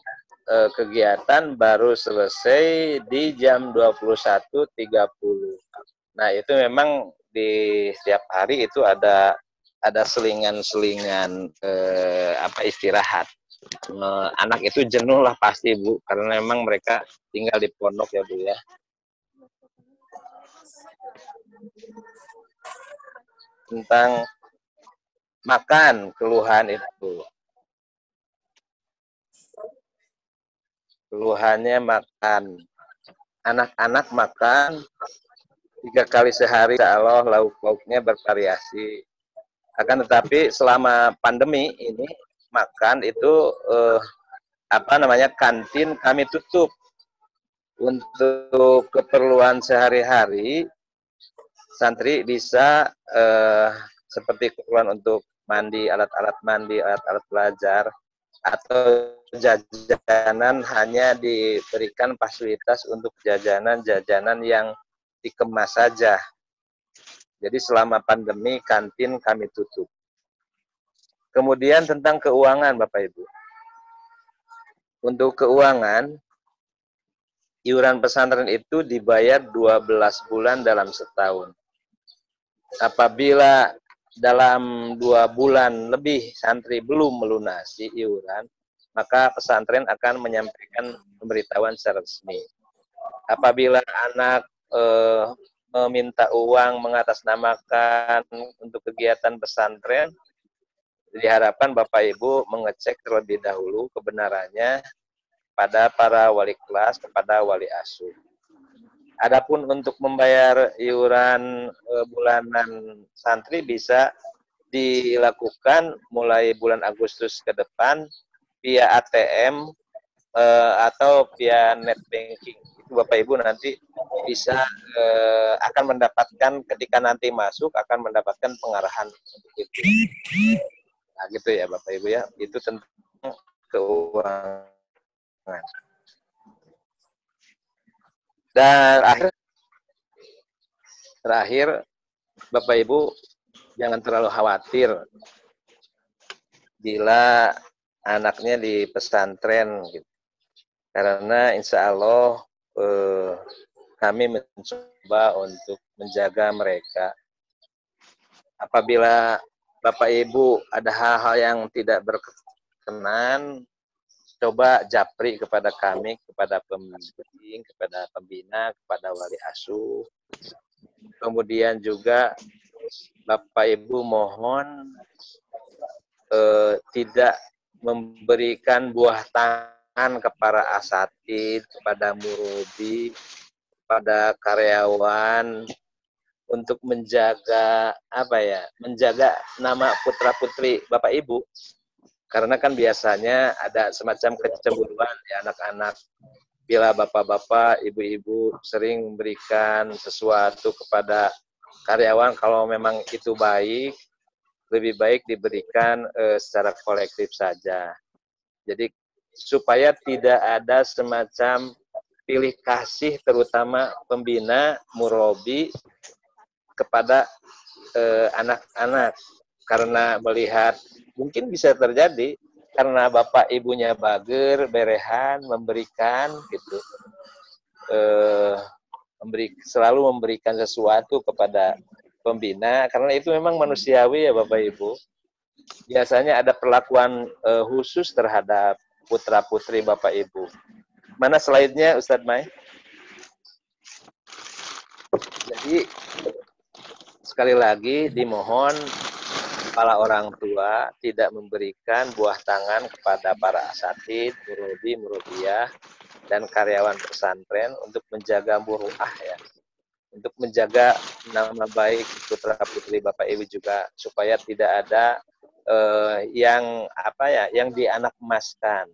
Speaker 1: kegiatan baru selesai di jam 21.30. Nah, itu memang di setiap hari itu ada selingan-selingan istirahat. Anak itu jenuh lah pasti Bu, karena memang mereka tinggal di pondok ya Bu ya. Tentang makan, keluhan itu. Keluhannya makan. Anak-anak makan 3 kali sehari, insya Allah lauk-lauknya bervariasi. Akan tetapi selama pandemi ini makan itu kantin kami tutup untuk keperluan sehari-hari. Santri bisa seperti keperluan untuk mandi, alat-alat mandi, alat-alat belajar, atau jajanan hanya diberikan fasilitas untuk jajanan-jajanan yang dikemas saja. Jadi selama pandemi kantin kami tutup. Kemudian tentang keuangan Bapak Ibu. Untuk keuangan, iuran pesantren itu dibayar 12 bulan dalam setahun. Apabila dalam 2 bulan lebih santri belum melunasi iuran, maka pesantren akan menyampaikan pemberitahuan secara resmi. Apabila anak meminta uang mengatasnamakan untuk kegiatan pesantren, diharapkan Bapak Ibu mengecek terlebih dahulu kebenarannya pada para wali kelas, kepada wali asuh. Adapun untuk membayar iuran bulanan santri bisa dilakukan mulai bulan Agustus ke depan via ATM atau via net banking. Itu Bapak Ibu nanti bisa akan mendapatkan, ketika nanti masuk akan mendapatkan pengarahan untuk itu. Nah gitu ya Bapak Ibu ya, itu tentang keuangan. Dan terakhir Bapak Ibu jangan terlalu khawatir bila anaknya di pesantren gitu. Karena insya Allah kami mencoba untuk menjaga mereka. Apabila Bapak Ibu ada hal-hal yang tidak berkenan, coba japri kepada kami, kepada pembimbing, kepada pembina, kepada wali asuh. Kemudian juga Bapak Ibu mohon tidak memberikan buah tangan kepada asatid, kepada murabbi, kepada karyawan untuk menjaga menjaga nama putra-putri Bapak Ibu. Karena kan biasanya ada semacam kecemburuan di anak-anak bila bapak-bapak, ibu-ibu sering memberikan sesuatu kepada karyawan, kalau memang itu baik, lebih baik diberikan secara kolektif saja. Jadi supaya tidak ada semacam pilih kasih, terutama pembina, murabbi kepada anak-anak, karena melihat mungkin bisa terjadi karena bapak ibunya bager, berehan, memberikan gitu, selalu memberikan sesuatu kepada pembina, karena itu memang manusiawi ya Bapak Ibu. Biasanya ada perlakuan khusus terhadap putra-putri Bapak Ibu. Mana slide-nya Ustadz Mai? Jadi sekali lagi dimohon kepala orang tua tidak memberikan buah tangan kepada para asatid, murabbi, murabbiah, dan karyawan pesantren untuk menjaga muruah ya, untuk menjaga nama baik putra putri Bapak Ibu juga, supaya tidak ada yang dianak emaskan,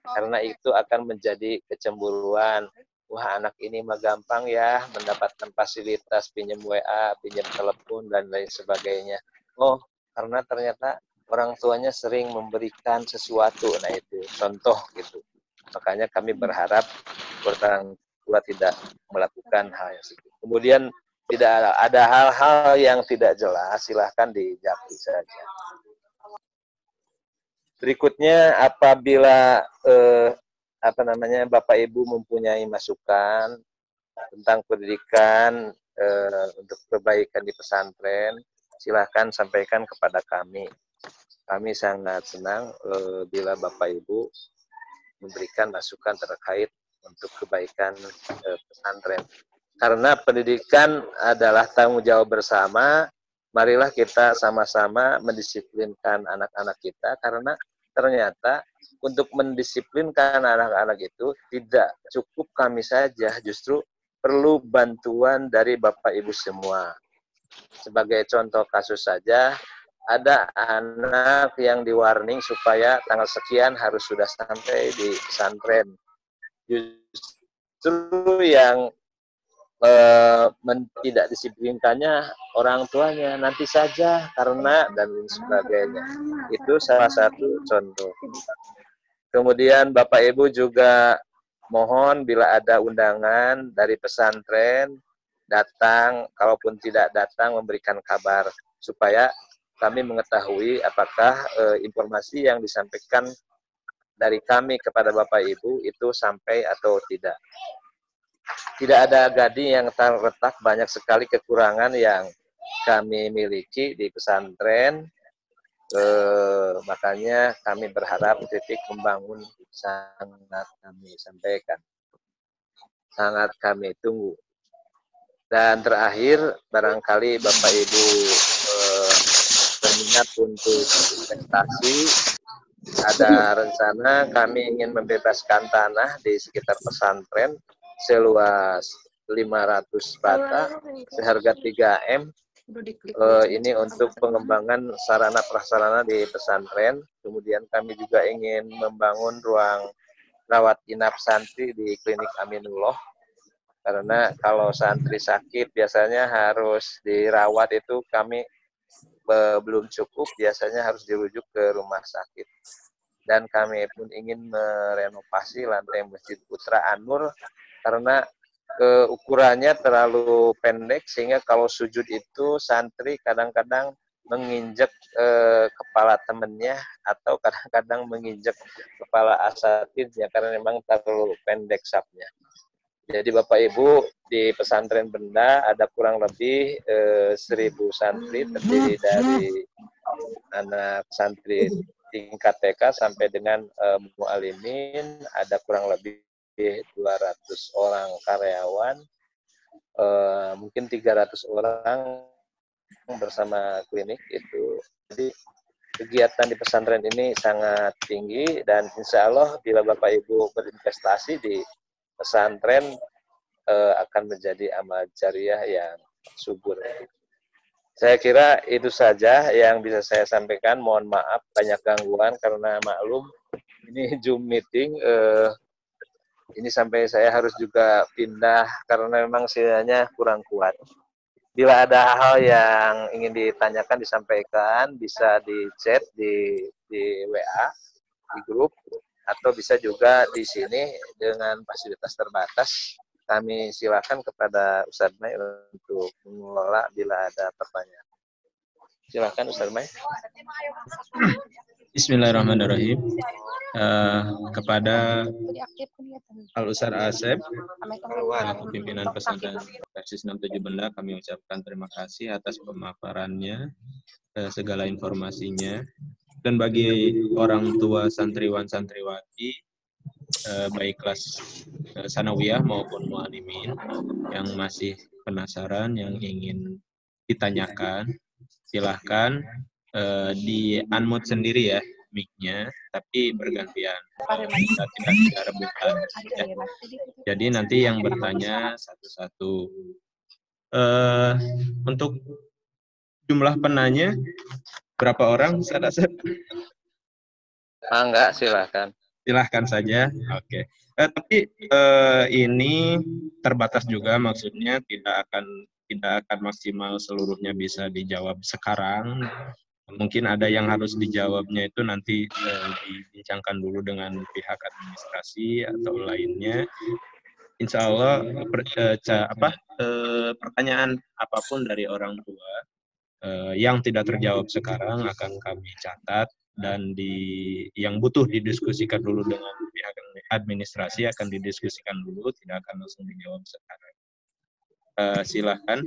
Speaker 1: karena itu akan menjadi kecemburuan. Wah, anak ini mah gampang ya mendapatkan fasilitas pinjam WA, pinjam telepon, dan lain sebagainya. Oh, karena ternyata orang tuanya sering memberikan sesuatu. Nah, itu contoh gitu. Makanya kami berharap orang tua tidak melakukan hal yang seperti itu. Kemudian tidak ada hal-hal yang tidak jelas, silahkan dijawab saja. Berikutnya, apabila Bapak Ibu mempunyai masukan tentang pendidikan untuk perbaikan di pesantren, silahkan sampaikan kepada kami. Kami sangat senang bila Bapak Ibu memberikan masukan terkait untuk kebaikan pesantren. Karena pendidikan adalah tanggung jawab bersama, marilah kita sama-sama mendisiplinkan anak-anak kita, karena ternyata untuk mendisiplinkan anak-anak itu tidak cukup kami saja, justru perlu bantuan dari Bapak Ibu semua. Sebagai contoh kasus saja, ada anak yang di-warning supaya tanggal sekian harus sudah sampai di pesantren. Justru yang tidak disiplinkannya orang tuanya, nanti saja karena dan sebagainya. Itu salah satu contoh. Kemudian Bapak Ibu juga mohon bila ada undangan dari pesantren datang, kalaupun tidak datang memberikan kabar supaya kami mengetahui apakah informasi yang disampaikan dari kami kepada Bapak Ibu itu sampai atau tidak. Tidak ada gading yang terletak, banyak sekali kekurangan yang kami miliki di pesantren. Makanya kami berharap titik membangun sangat kami sampaikan. Sangat kami tunggu. Dan terakhir, barangkali Bapak Ibu berminat untuk investasi, ada rencana kami ingin membebaskan tanah di sekitar pesantren seluas 500 bata seharga 3M. Ini untuk pengembangan sarana prasarana di pesantren. Kemudian kami juga ingin membangun ruang rawat inap santri di klinik Aminullah. Karena kalau santri sakit biasanya harus dirawat, itu kami belum cukup, biasanya harus dirujuk ke rumah sakit. Dan kami pun ingin merenovasi lantai Masjid Putra An-Nur karena ukurannya terlalu pendek, sehingga kalau sujud itu santri kadang-kadang menginjak kepala temennya atau kadang-kadang menginjak kepala asatidnya karena memang terlalu pendek sapnya. Jadi Bapak Ibu di pesantren Benda ada kurang lebih 1.000 santri terdiri dari anak santri tingkat TK sampai dengan mualimin, ada kurang lebih 200 orang karyawan, mungkin 300 orang bersama klinik itu. Jadi kegiatan di pesantren ini sangat tinggi dan insya Allah bila Bapak Ibu berinvestasi di pesantren akan menjadi amal jariah yang subur. Saya kira itu saja yang bisa saya sampaikan. Mohon maaf banyak gangguan karena maklum ini Zoom meeting. Ini sampai saya harus juga pindah karena memang sinyalnya kurang kuat. Bila ada hal yang ingin ditanyakan, disampaikan, bisa di chat di WA, di grup, atau bisa juga di sini dengan fasilitas terbatas. Kami silakan kepada Ustadz Mai untuk mengelola bila ada pertanyaan. Silakan Ustadz Mai.
Speaker 2: Bismillahirrahmanirrahim. Kepada Al-Ustadz Asep, selaku pimpinan pesantren Persis 67 Benda, kami ucapkan terima kasih atas pemaparannya, segala informasinya. Dan bagi orang tua santriwan santriwati, baik kelas sanawiyah maupun mualimin yang masih penasaran, yang ingin ditanyakan, silahkan di unmute sendiri ya mic-nya, tapi bergantian. Kita tidak rebutan. Ya. Jadi nanti yang bertanya satu-satu. Untuk jumlah penanya berapa orang?
Speaker 1: Enggak, silakan.
Speaker 2: Silahkan saja. Oke. Tapi ini terbatas juga, maksudnya tidak akan maksimal seluruhnya bisa dijawab sekarang. Mungkin ada yang harus dijawabnya itu nanti dibincangkan dulu dengan pihak administrasi atau lainnya. Insya Allah pertanyaan apapun dari orang tua yang tidak terjawab sekarang akan kami catat, dan yang butuh didiskusikan dulu dengan pihak administrasi akan didiskusikan dulu, tidak akan langsung dijawab sekarang. Silahkan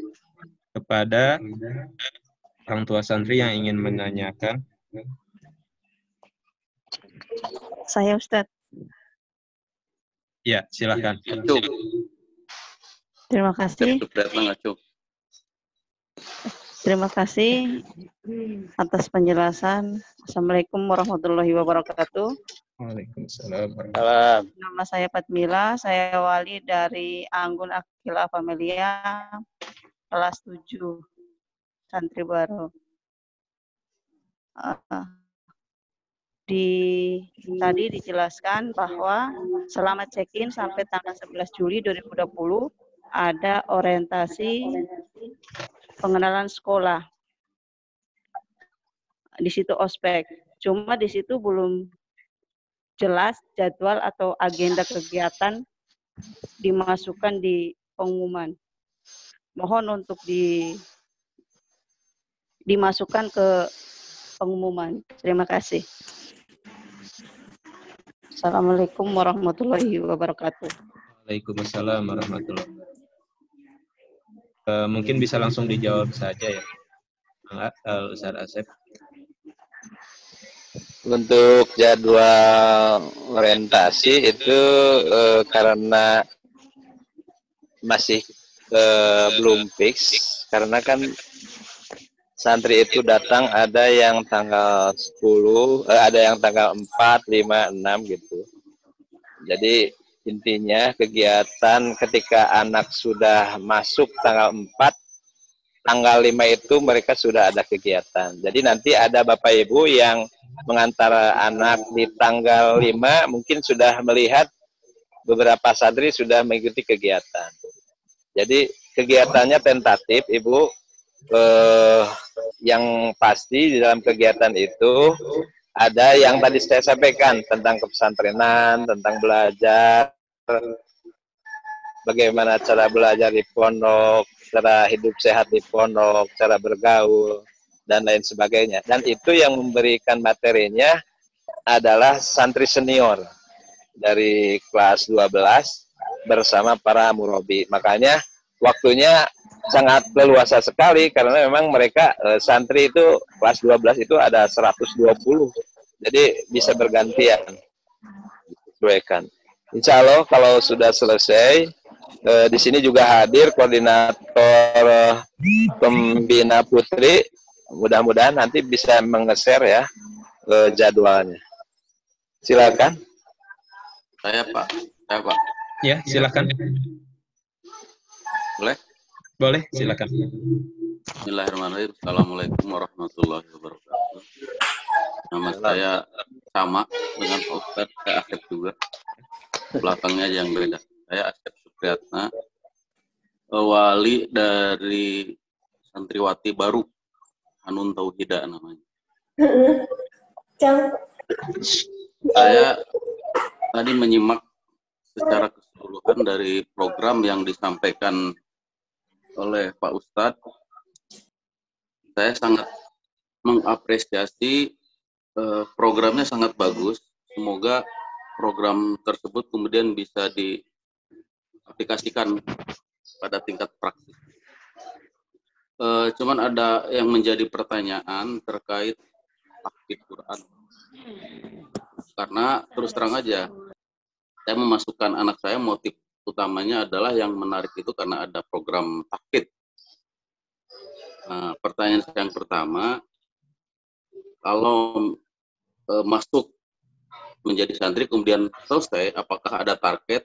Speaker 2: kepada orang tua santri yang ingin menanyakan.
Speaker 3: Saya Ustadz.
Speaker 2: Ya, silahkan.
Speaker 3: Terima kasih. Terima kasih atas penjelasan. Assalamualaikum warahmatullahi wabarakatuh.
Speaker 2: Waalaikumsalam.
Speaker 3: Nama saya Fatmila, saya wali dari Anggun Akila Familia, kelas 7, santri baru. Tadi dijelaskan bahwa selama check-in sampai tanggal 11 Juli 2020 ada orientasi pengenalan sekolah. Di situ ospek. Cuma di situ belum jelas jadwal atau agenda kegiatan dimasukkan di pengumuman. Mohon untuk dimasukkan ke pengumuman. Terima kasih. Assalamualaikum warahmatullahi wabarakatuh.
Speaker 2: Waalaikumsalam warahmatullahi wabarakatuh. Mungkin bisa langsung dijawab saja ya, Ustadz Asep.
Speaker 1: Untuk jadwal orientasi itu karena masih belum fix, karena kan santri itu datang ada yang tanggal 10, ada yang tanggal 4, 5, 6 gitu. Jadi intinya kegiatan ketika anak sudah masuk tanggal 4, tanggal 5 itu mereka sudah ada kegiatan. Jadi nanti ada Bapak Ibu yang mengantar anak di tanggal 5 mungkin sudah melihat beberapa santri sudah mengikuti kegiatan. Jadi kegiatannya tentatif, Ibu. Yang pasti di dalam kegiatan itu ada yang tadi saya sampaikan tentang kepesantrenan, tentang belajar, bagaimana cara belajar di pondok, cara hidup sehat di pondok, cara bergaul. dan lain sebagainya. Dan itu yang memberikan materinya adalah santri senior dari kelas 12 bersama para murabi. Makanya waktunya sangat leluasa sekali karena memang mereka santri itu kelas 12 itu ada 120. Jadi bisa bergantian. Sesuaikan. Insya Allah kalau sudah selesai, di sini juga hadir koordinator pembina putri. Mudah-mudahan nanti bisa menge-share ya jadwalnya. Silakan.
Speaker 6: Saya Pak.
Speaker 2: Ya, silakan.
Speaker 6: Boleh?
Speaker 2: Boleh, silakan.
Speaker 6: Bismillahirrahmanirrahim. Assalamualaikum warahmatullahi wabarakatuh. Nama saya sama dengan Pak Ustadz, saya Asep juga. Belakangnya aja yang beda. Saya Asep Supriyatna, wali dari santriwati baru, Hanun Tauhida namanya. Saya tadi menyimak secara keseluruhan dari program yang disampaikan oleh Pak Ustadz. Saya sangat mengapresiasi programnya, sangat bagus. Semoga program tersebut kemudian bisa diaplikasikan pada tingkat praktis. Cuman ada yang menjadi pertanyaan terkait tahfidz Quran. Karena terus terang aja, saya memasukkan anak saya, motif utamanya adalah yang menarik itu karena ada program tahfidz. Nah, pertanyaan saya yang pertama, kalau masuk menjadi santri kemudian selesai, apakah ada target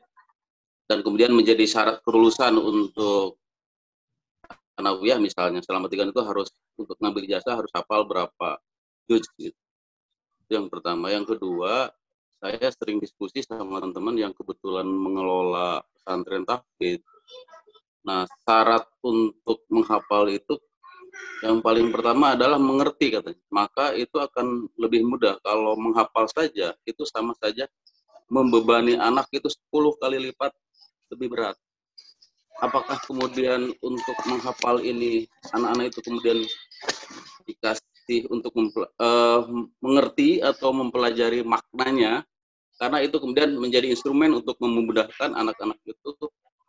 Speaker 6: dan kemudian menjadi syarat kelulusan untuk Thanawiyah misalnya selama 3 tahun itu harus untuk ngambil ijazah harus hafal berapa juz gitu. Itu yang pertama. Yang kedua, saya sering diskusi sama teman-teman yang kebetulan mengelola pesantren tahfidz. Nah, syarat untuk menghafal itu yang paling pertama adalah mengerti katanya. Maka itu akan lebih mudah. Kalau menghafal saja, itu sama saja membebani anak itu 10 kali lipat lebih berat. Apakah kemudian untuk menghafal ini, anak-anak itu kemudian dikasih untuk mengerti atau mempelajari maknanya, karena itu kemudian menjadi instrumen untuk memudahkan anak-anak itu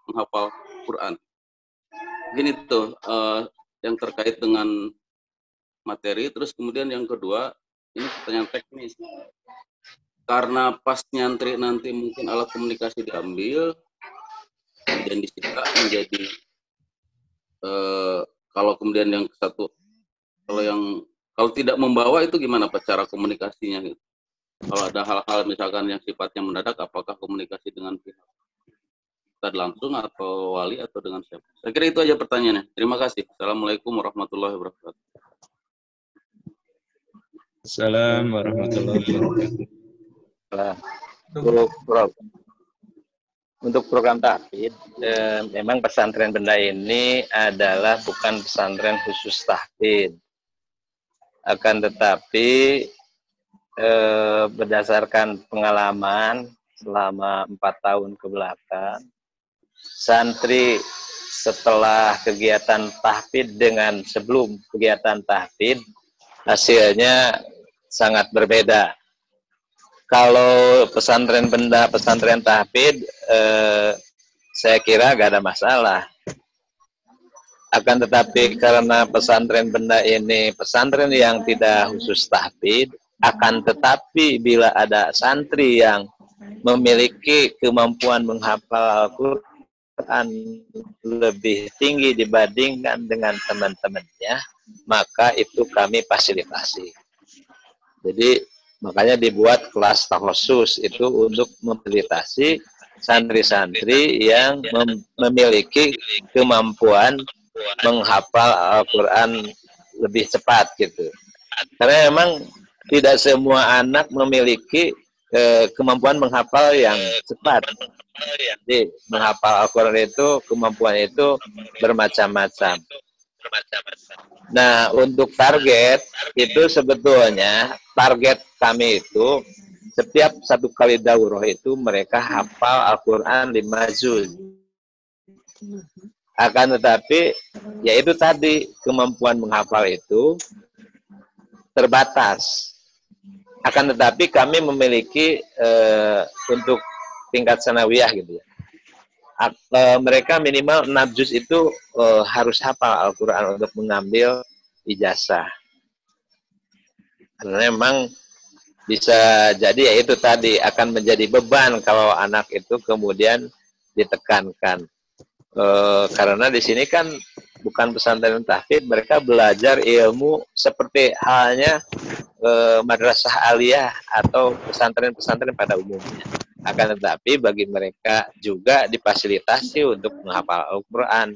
Speaker 6: menghafal Quran. Gini tuh, yang terkait dengan materi. Terus kemudian yang kedua, ini pertanyaan teknis. Karena pas nyantri nanti mungkin alat komunikasi diambil dan disita menjadi kalau kemudian yang satu, kalau tidak membawa itu gimana Pak cara komunikasinya gitu? Kalau ada hal-hal misalkan yang sifatnya mendadak, apakah komunikasi dengan pihak Ustadz langsung atau wali atau dengan siapa? Saya kira itu aja pertanyaannya. Terima kasih. Assalamualaikum warahmatullahi wabarakatuh.
Speaker 2: Assalamualaikum warahmatullahi wabarakatuh.
Speaker 1: Untuk program tahfidz, memang pesantren Benda ini adalah bukan pesantren khusus tahfidz. Akan tetapi berdasarkan pengalaman selama 4 tahun ke belakang, santri setelah kegiatan tahfidz dengan sebelum kegiatan tahfidz, hasilnya sangat berbeda. Kalau pesantren Benda, pesantren tahfidz, saya kira gak ada masalah. Akan tetapi karena pesantren Benda ini pesantren yang tidak khusus tahfidz, akan tetapi bila ada santri yang memiliki kemampuan menghafal Al-Quran lebih tinggi dibandingkan dengan teman-temannya, maka itu kami fasilitasi. Jadi makanya dibuat kelas khusus itu untuk memfasilitasi santri-santri yang memiliki kemampuan menghafal Al-Quran lebih cepat gitu. Karena memang tidak semua anak memiliki kemampuan menghafal yang cepat. Jadi menghafal Al-Quran itu, kemampuan itu bermacam-macam. Nah, untuk target itu sebetulnya target kami itu setiap 1 kali daurah itu mereka hafal Al-Quran 5 juz. Akan tetapi yaitu tadi kemampuan menghafal itu terbatas. Akan tetapi kami memiliki untuk tingkat sanawiyah gitu ya. Mereka minimal 6 juz itu harus hafal Al-Quran untuk mengambil ijazah. Karena memang bisa jadi ya itu tadi akan menjadi beban kalau anak itu kemudian ditekankan. Karena di sini kan bukan pesantren tahfidz, mereka belajar ilmu seperti halnya madrasah aliyah atau pesantren-pesantren pada umumnya. Akan tetapi bagi mereka juga difasilitasi untuk menghafal Al-Quran.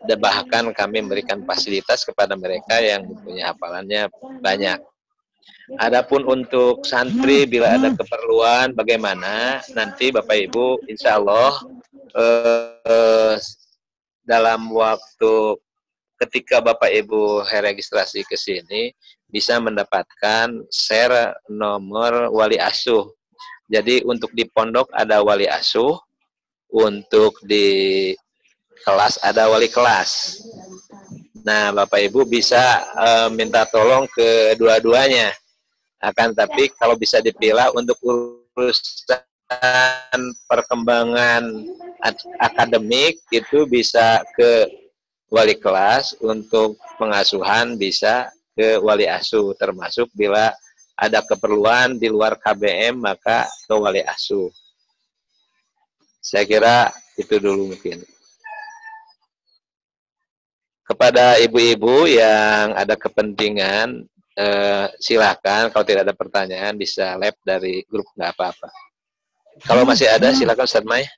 Speaker 1: Dan bahkan kami memberikan fasilitas kepada mereka yang mempunyai hafalannya banyak. Adapun untuk santri bila ada keperluan bagaimana, nanti Bapak Ibu insya Allah dalam waktu ketika Bapak Ibu registrasi ke sini bisa mendapatkan share nomor wali asuh. Jadi untuk di pondok ada wali asuh, untuk di kelas ada wali kelas. Nah, Bapak Ibu bisa minta tolong ke dua-duanya. Akan tapi kalau bisa dipilah untuk urusan perkembangan akademik itu bisa ke wali kelas, untuk pengasuhan bisa ke wali asuh, termasuk bila ada keperluan di luar KBM maka ke wali asuh. Saya kira itu dulu mungkin. Kepada ibu-ibu yang ada kepentingan, silakan. Kalau tidak ada pertanyaan bisa lab dari grup, nggak apa-apa. Kalau masih ada silakan Ustaz Mai.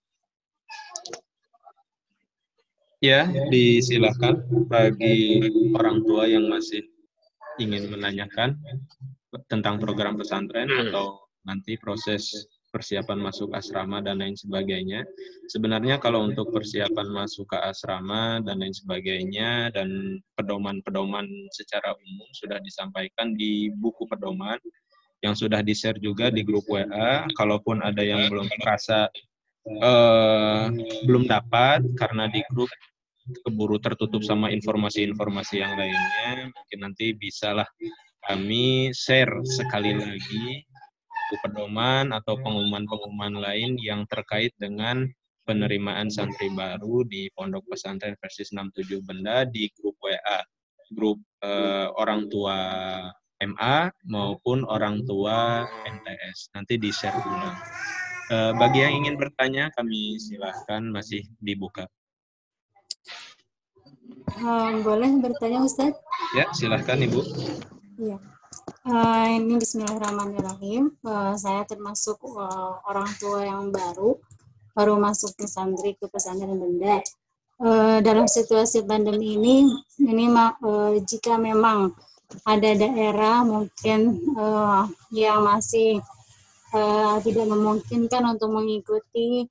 Speaker 2: Ya, disilakan bagi orang tua yang masih ingin menanyakan tentang program pesantren atau nanti proses persiapan masuk asrama dan lain sebagainya. Sebenarnya kalau untuk persiapan masuk ke asrama dan lain sebagainya dan pedoman-pedoman secara umum sudah disampaikan di buku pedoman yang sudah di-share juga di grup WA. Kalaupun ada yang belum merasa belum dapat karena di grup keburu tertutup sama informasi-informasi yang lainnya, mungkin nanti bisalah kami share sekali lagi buku pedoman atau pengumuman-pengumuman lain yang terkait dengan penerimaan santri baru di Pondok Pesantren Versis 67 Benda di grup WA, grup orang tua MA maupun orang tua MTS. Nanti di-share ulang. Bagi yang ingin bertanya, kami silahkan, masih dibuka.
Speaker 7: Boleh bertanya, Ustadz?
Speaker 2: Ya, silahkan Ibu.
Speaker 7: Iya. Ini Bismillahirrahmanirrahim. Saya termasuk orang tua yang baru masuk ke santri ke pesantren Benda. Dalam situasi pandemi ini jika memang ada daerah mungkin yang masih tidak memungkinkan untuk mengikuti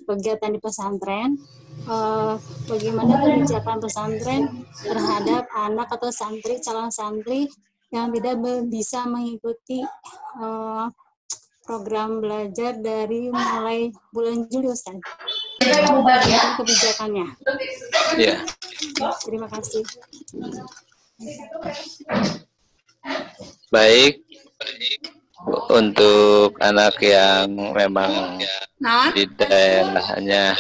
Speaker 7: kegiatan di pesantren, bagaimana kebijakan pesantren terhadap anak atau santri, calon santri yang tidak bisa mengikuti program belajar dari mulai bulan Juli, Ustaz? Kebijakannya.
Speaker 1: Ya.
Speaker 7: Terima kasih.
Speaker 1: Baik. Untuk anak yang memang di daerahnya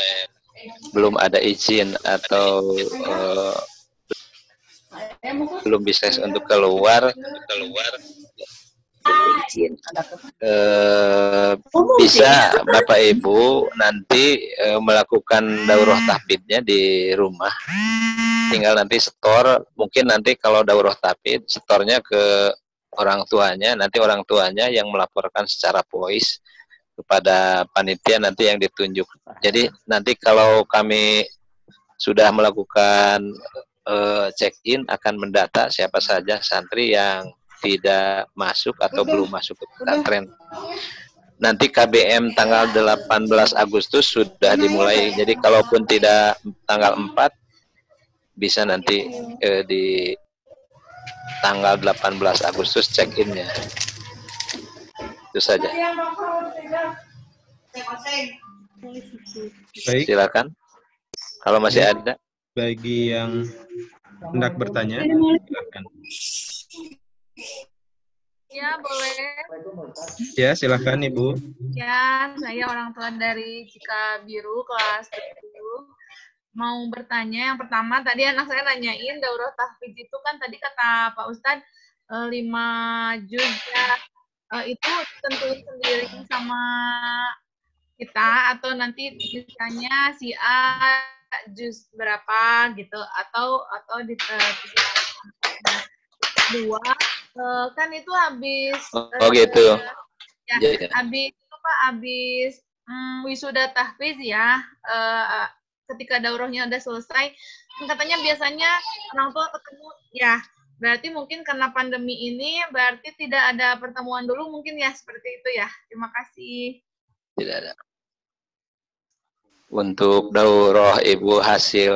Speaker 1: belum ada izin atau belum bisa untuk keluar, bisa Bapak Ibu nanti melakukan daurah tahfidnya di rumah. Tinggal nanti setor, mungkin nanti kalau daurah tahfid setornya ke orang tuanya, nanti orang tuanya yang melaporkan secara voice kepada panitia nanti yang ditunjuk. Jadi nanti kalau kami sudah melakukan check-in akan mendata siapa saja santri yang tidak masuk atau belum masuk ke pesantren. Nanti KBM tanggal 18 Agustus sudah dimulai. Jadi kalaupun tidak tanggal 4 bisa nanti di tanggal 18 Agustus check-in-nya. Itu saja.
Speaker 2: Baik.
Speaker 1: Silakan. Kalau masih ada.
Speaker 2: Bagi yang hendak bertanya, silakan.
Speaker 8: Ya, boleh.
Speaker 2: Ya, silakan Ibu.
Speaker 8: Ya, saya orang tua dari Cikabiru kelas 7. Mau bertanya, yang pertama tadi anak saya nanyain daurah tahfidz itu kan tadi kata Pak Ustadz 5 juz ya. Itu tentuin sendiri sama kita atau nanti misalnya si A juz berapa gitu atau di dua kan itu habis
Speaker 1: gitu.
Speaker 8: Ya, habis itu Pak habis wisuda tahfiz ya, ketika daurahnya udah selesai katanya biasanya orang tua ketemu ya, berarti mungkin karena pandemi ini berarti tidak ada pertemuan dulu mungkin ya, seperti itu ya. Terima kasih.
Speaker 1: Tidak ada. Untuk daurah Ibu hasil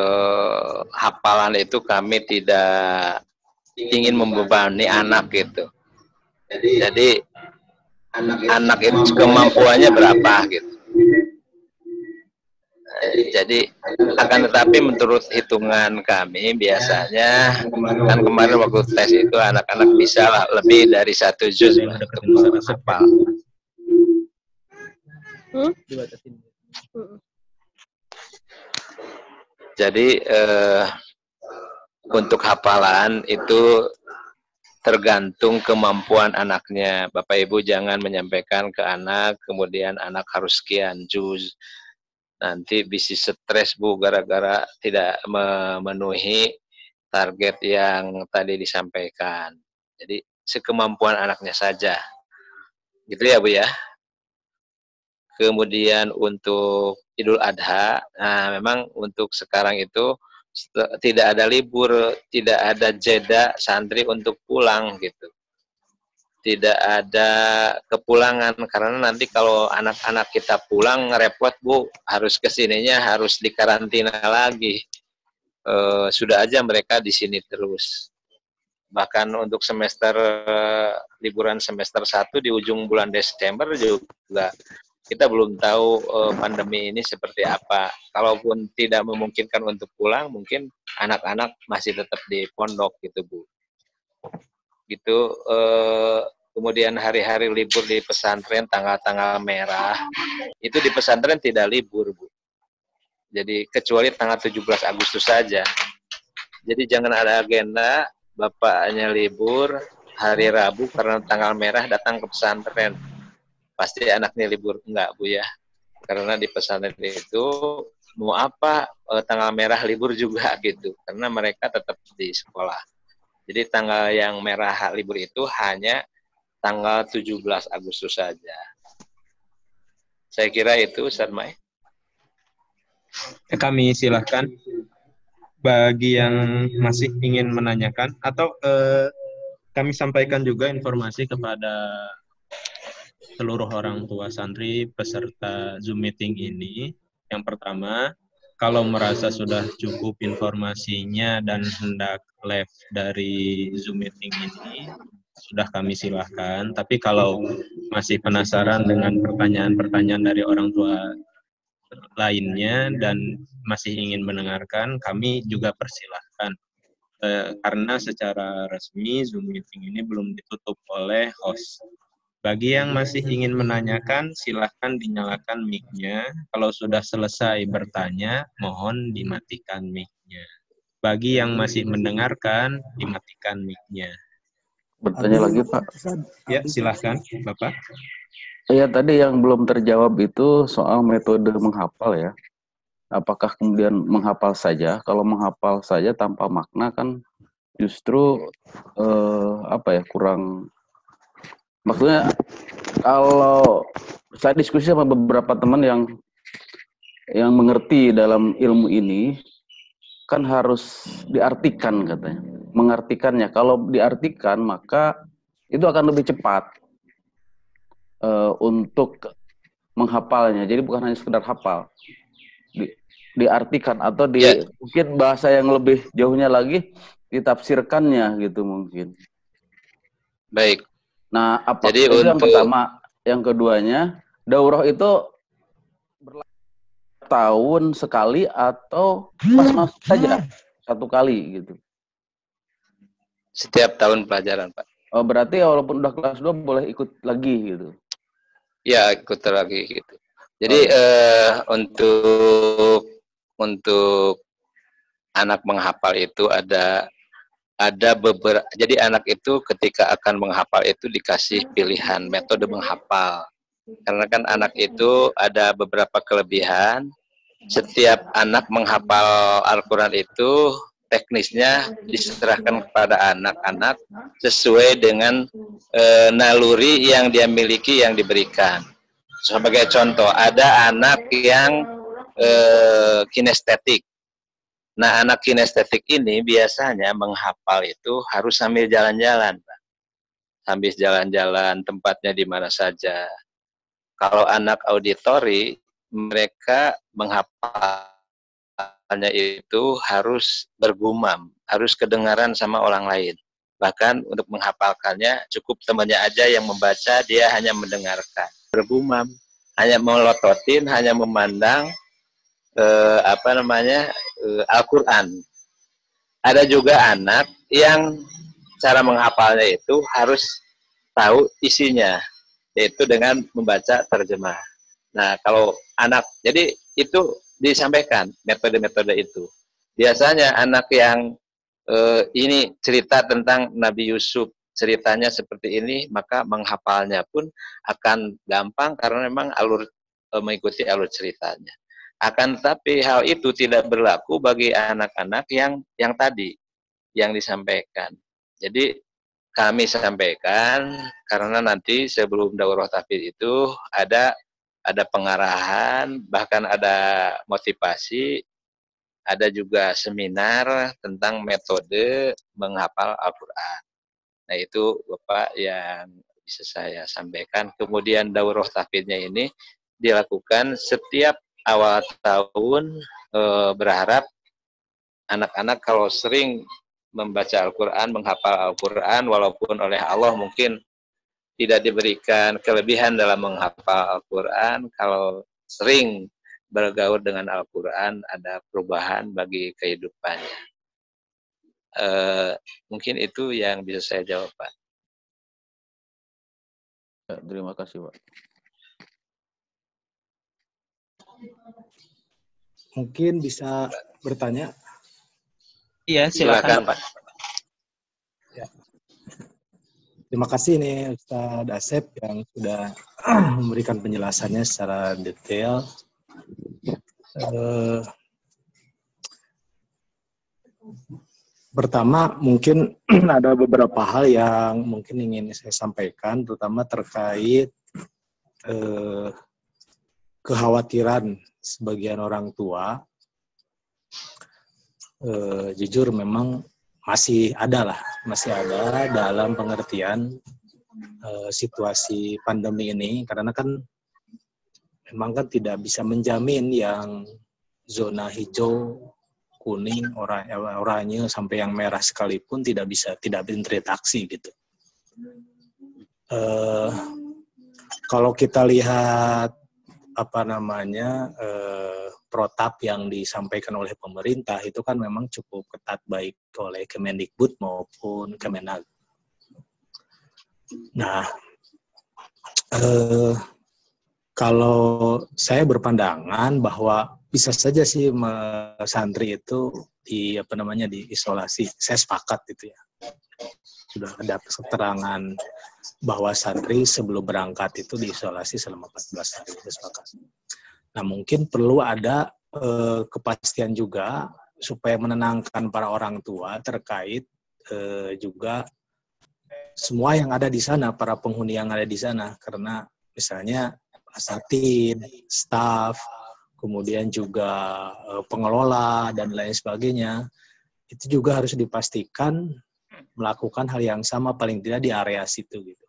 Speaker 1: hafalan itu kami tidak ingin membebani anak gitu. Jadi anak itu kemampuannya berapa gitu. Jadi akan tetapi menurut hitungan kami biasanya kan kemarin waktu tes itu anak-anak bisa lebih dari 1 juz untuk hafal. Jadi untuk hafalan itu tergantung kemampuan anaknya. Bapak Ibu jangan menyampaikan ke anak, kemudian anak harus sekian juz. Nanti bisa stres Bu, gara-gara tidak memenuhi target yang tadi disampaikan. Jadi sekemampuan anaknya saja. Gitu ya Bu ya. Kemudian untuk Idul Adha, nah memang untuk sekarang itu tidak ada libur, tidak ada jeda santri untuk pulang gitu. Tidak ada kepulangan karena nanti kalau anak-anak kita pulang repot Bu, harus kesininya harus dikarantina lagi. Sudah aja mereka di sini terus. Bahkan untuk semester liburan semester 1 di ujung bulan Desember juga kita belum tahu pandemi ini seperti apa. Kalaupun tidak memungkinkan untuk pulang, mungkin anak-anak masih tetap di pondok gitu Bu. Gitu. Kemudian hari-hari libur di pesantren, tanggal-tanggal merah, itu di pesantren tidak libur Bu. Jadi kecuali tanggal 17 Agustus saja. Jadi jangan ada agenda, bapaknya libur, hari Rabu karena tanggal merah datang ke pesantren. Pasti anaknya libur, enggak Bu ya, karena di pesantren itu mau apa tanggal merah libur juga gitu, karena mereka tetap di sekolah. Jadi tanggal yang merah libur itu hanya tanggal 17 Agustus saja. Saya kira itu Ustaz Mai.
Speaker 2: Kami silahkan bagi yang masih ingin menanyakan atau kami sampaikan juga informasi kepada seluruh orang tua santri peserta Zoom meeting ini. Yang pertama, kalau merasa sudah cukup informasinya dan hendak live dari Zoom meeting ini, sudah kami silahkan. Tapi kalau masih penasaran dengan pertanyaan-pertanyaan dari orang tua lainnya dan masih ingin mendengarkan, kami juga persilahkan. Karena secara resmi Zoom meeting ini belum ditutup oleh host. Bagi yang masih ingin menanyakan, silahkan dinyalakan mic-nya. Kalau sudah selesai bertanya, mohon dimatikan mic-nya. Bagi yang masih mendengarkan, dimatikan mic-nya.
Speaker 9: Bertanya lagi, Pak.
Speaker 2: Ya, silahkan, Bapak.
Speaker 9: Iya, tadi yang belum terjawab itu soal metode menghafal ya. Apakah kemudian menghafal saja? Kalau menghafal saja tanpa makna kan justru kurang. Maksudnya kalau saya diskusi sama beberapa teman yang mengerti dalam ilmu ini kan harus diartikan katanya. Mengartikannya, kalau diartikan maka itu akan lebih cepat untuk menghafalnya. Jadi bukan hanya sekedar hafal, diartikan atau mungkin bahasa yang lebih jauhnya lagi ditafsirkannya gitu mungkin.
Speaker 1: Baik.
Speaker 9: Nah, jadi itu yang pertama. Yang keduanya, daurah itu berlaku tahun sekali atau pas saja 1 kali gitu.
Speaker 1: Setiap tahun pelajaran, Pak.
Speaker 9: Oh, berarti walaupun udah kelas 2 boleh ikut lagi gitu.
Speaker 1: Ya, ikut lagi gitu. Jadi untuk anak menghafal itu ada beberapa. Jadi anak itu ketika akan menghafal itu dikasih pilihan metode menghafal. Karena kan anak itu ada beberapa kelebihan. Setiap anak menghafal Al-Quran itu teknisnya diserahkan kepada anak-anak sesuai dengan naluri yang dia miliki yang diberikan. Sebagai contoh, ada anak yang kinestetik. Nah, anak kinestetik ini biasanya menghafal itu harus sambil jalan-jalan, Pak. Sambil jalan-jalan, tempatnya di mana saja. Kalau anak auditori, mereka menghafalnya itu harus bergumam, harus kedengaran sama orang lain. Bahkan untuk menghafalkannya cukup temannya aja yang membaca, dia hanya mendengarkan. Bergumam, hanya melototin, hanya memandang Al-Quran. Ada juga anak yang cara menghafalnya itu harus tahu isinya, yaitu dengan membaca terjemah. Nah, kalau anak, jadi itu disampaikan metode-metode itu. Biasanya anak yang ini cerita tentang Nabi Yusuf, ceritanya seperti ini, maka menghafalnya pun akan gampang karena memang mengikuti alur ceritanya. Akan tetapi hal itu tidak berlaku bagi anak-anak yang tadi yang disampaikan. Jadi kami sampaikan karena nanti sebelum daurah tahfidz itu ada pengarahan, bahkan ada motivasi, ada juga seminar tentang metode menghafal Al-Quran. Nah, itu Bapak yang bisa saya sampaikan. Kemudian daurah tahfidznya ini dilakukan setiap awal tahun, berharap anak-anak kalau sering membaca Al-Quran, menghafal Al-Quran, walaupun oleh Allah mungkin tidak diberikan kelebihan dalam menghafal Al-Quran, kalau sering bergaul dengan Al-Quran, ada perubahan bagi kehidupannya. Mungkin itu yang bisa saya jawab, Pak.
Speaker 9: Ya, terima kasih, Pak.
Speaker 10: Mungkin bisa bertanya?
Speaker 2: Iya, silakan, Pak.
Speaker 10: Ya. Terima kasih nih Ustadz Asep yang sudah memberikan penjelasannya secara detail. Pertama, mungkin ada beberapa hal yang mungkin ingin saya sampaikan, terutama terkait kekhawatiran sebagian orang tua. Jujur memang masih ada dalam pengertian situasi pandemi ini, karena kan memang kan tidak bisa menjamin yang zona hijau, kuning, oranye sampai yang merah sekalipun tidak berinteraksi gitu. Kalau kita lihat protap yang disampaikan oleh pemerintah itu kan memang cukup ketat, baik oleh Kemendikbud maupun Kemenag. Nah, kalau saya berpandangan bahwa bisa saja sih santri itu diisolasi. Saya sepakat itu ya. Sudah ada keterangan bahwa santri sebelum berangkat itu diisolasi selama 14 hari. Saya sepakat. Nah, mungkin perlu ada kepastian juga supaya menenangkan para orang tua terkait juga semua yang ada di sana, para penghuni yang ada di sana. Karena misalnya asatid, staf, kemudian juga pengelola, dan lain sebagainya, itu juga harus dipastikan melakukan hal yang sama paling tidak di area situ gitu.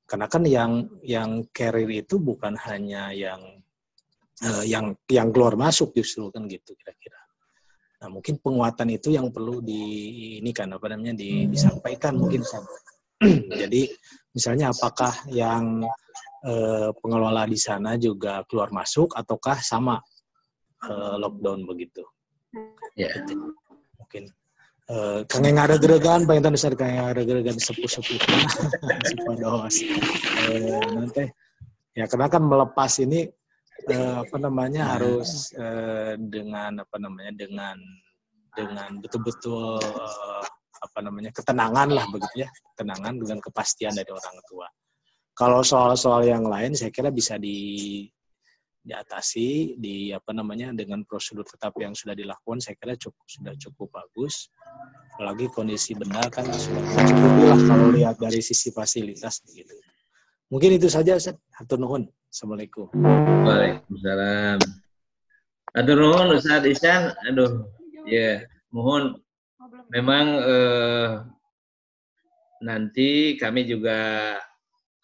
Speaker 10: Karena kan yang carrier itu bukan hanya yang keluar masuk justru kan gitu kira-kira. Nah, mungkin penguatan itu yang perlu disampaikan mungkin. Jadi misalnya apakah yang pengelola di sana juga keluar masuk ataukah sama lockdown begitu? Ya, mungkin. kangen ada geregan, pengen Ustaz kangen ada geregan sepuh-sepuh sepados. Nanti ya karena kan melepas ini harus dengan dengan betul-betul ketenangan lah begitu ya, ketenangan dengan kepastian dari orang tua. Kalau soal-soal yang lain saya kira bisa diatasi dengan prosedur tetap yang sudah dilakukan, saya kira sudah cukup bagus. Apalagi kondisi benda kan sudah mencukupi lah kalau lihat dari sisi fasilitas begitu. Mungkin itu saja Ustaz. Hatur nuhun. Assalamualaikum.
Speaker 1: Waalaikumsalam. Hatur nuhun Ustaz Ihsan. Aduh, ya, mohon memang nanti kami juga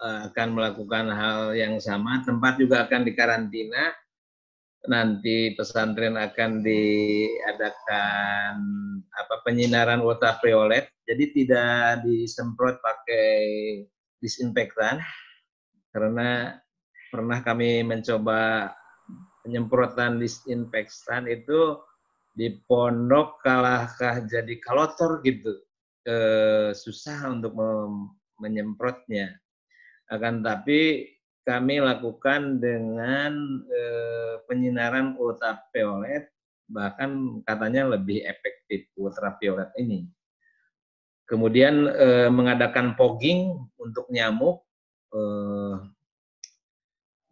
Speaker 1: akan melakukan hal yang sama, tempat juga akan dikarantina, nanti pesantren akan diadakan penyinaran ultraviolet, jadi tidak disemprot pakai disinfektan, karena pernah kami mencoba penyemprotan disinfektan itu di pondok kalahkah jadi kalotor gitu, susah untuk menyemprotnya. Akan tapi kami lakukan dengan penyinaran ultraviolet, bahkan katanya lebih efektif ultraviolet ini. Kemudian mengadakan fogging untuk nyamuk,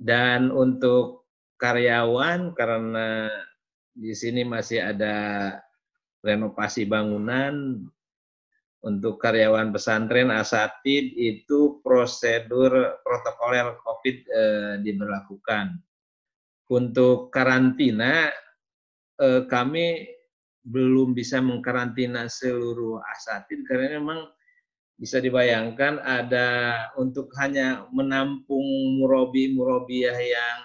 Speaker 1: dan untuk karyawan karena di sini masih ada renovasi bangunan. Untuk karyawan pesantren asatid itu prosedur protokoler COVID diberlakukan. Untuk karantina, kami belum bisa mengkarantina seluruh asatid karena memang bisa dibayangkan ada untuk hanya menampung murabiyah yang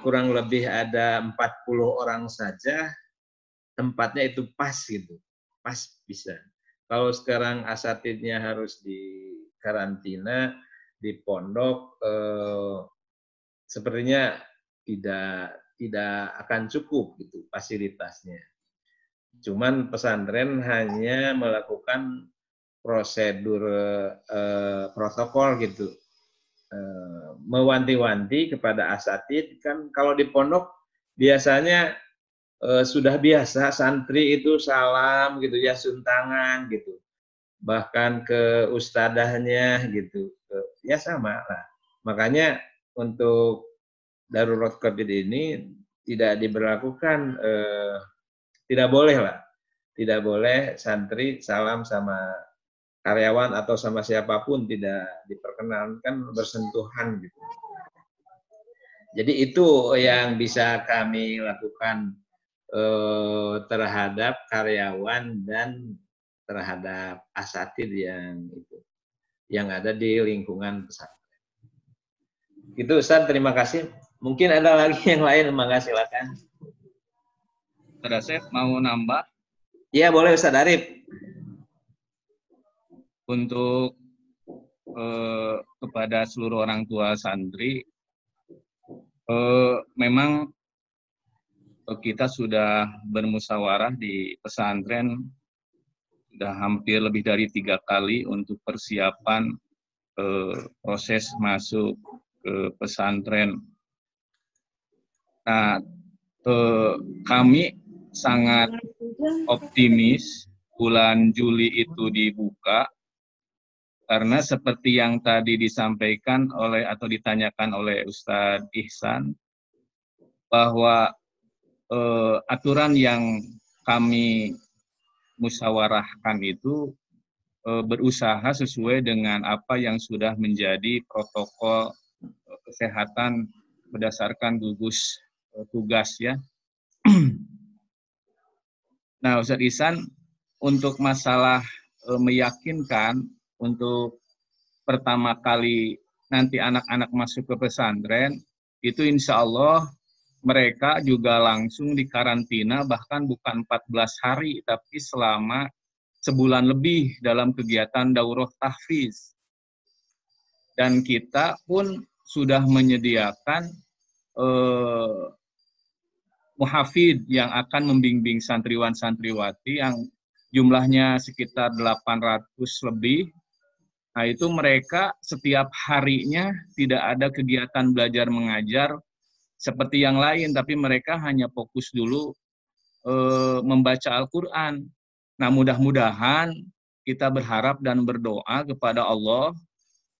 Speaker 1: kurang lebih ada 40 orang saja, tempatnya itu pas gitu, pas bisa. Kalau sekarang asatidnya harus dikarantina di pondok, sepertinya tidak akan cukup gitu fasilitasnya. Cuman pesantren hanya melakukan prosedur protokol gitu, mewanti-wanti kepada asatid. Kan kalau di pondok biasanya sudah biasa santri itu salam gitu ya, suntangan gitu, bahkan ke ustadahnya gitu, ya sama lah. Makanya untuk darurat COVID ini tidak diberlakukan, tidak boleh lah, tidak boleh santri salam sama karyawan atau sama siapapun, tidak diperkenankan bersentuhan gitu. Jadi itu yang bisa kami lakukan terhadap karyawan dan terhadap asatid yang ada di lingkungan pesantren. Itu Ustaz, terima kasih. Mungkin ada lagi yang lain, mangga silakan.
Speaker 11: Ustaz Asep mau nambah?
Speaker 1: Iya boleh Ustaz Arif.
Speaker 11: Untuk kepada seluruh orang tua santri, memang kita sudah bermusyawarah di pesantren sudah hampir lebih dari 3 kali untuk persiapan proses masuk ke pesantren. Nah, kami sangat optimis bulan Juli itu dibuka, karena seperti yang tadi disampaikan oleh atau ditanyakan oleh Ustadz Ihsan, bahwa aturan yang kami musyawarahkan itu berusaha sesuai dengan apa yang sudah menjadi protokol kesehatan berdasarkan gugus tugas ya. Nah, Ustadz Ihsan, untuk masalah meyakinkan untuk pertama kali nanti anak-anak masuk ke pesantren, itu insya Allah mereka juga langsung dikarantina, bahkan bukan 14 hari, tapi selama sebulan lebih dalam kegiatan daurah tahfiz. Dan kita pun sudah menyediakan muhafid yang akan membimbing santriwan-santriwati yang jumlahnya sekitar 800 lebih. Nah, itu mereka setiap harinya tidak ada kegiatan belajar mengajar seperti yang lain, tapi mereka hanya fokus dulu membaca Al-Quran. Nah, mudah-mudahan kita berharap dan berdoa kepada Allah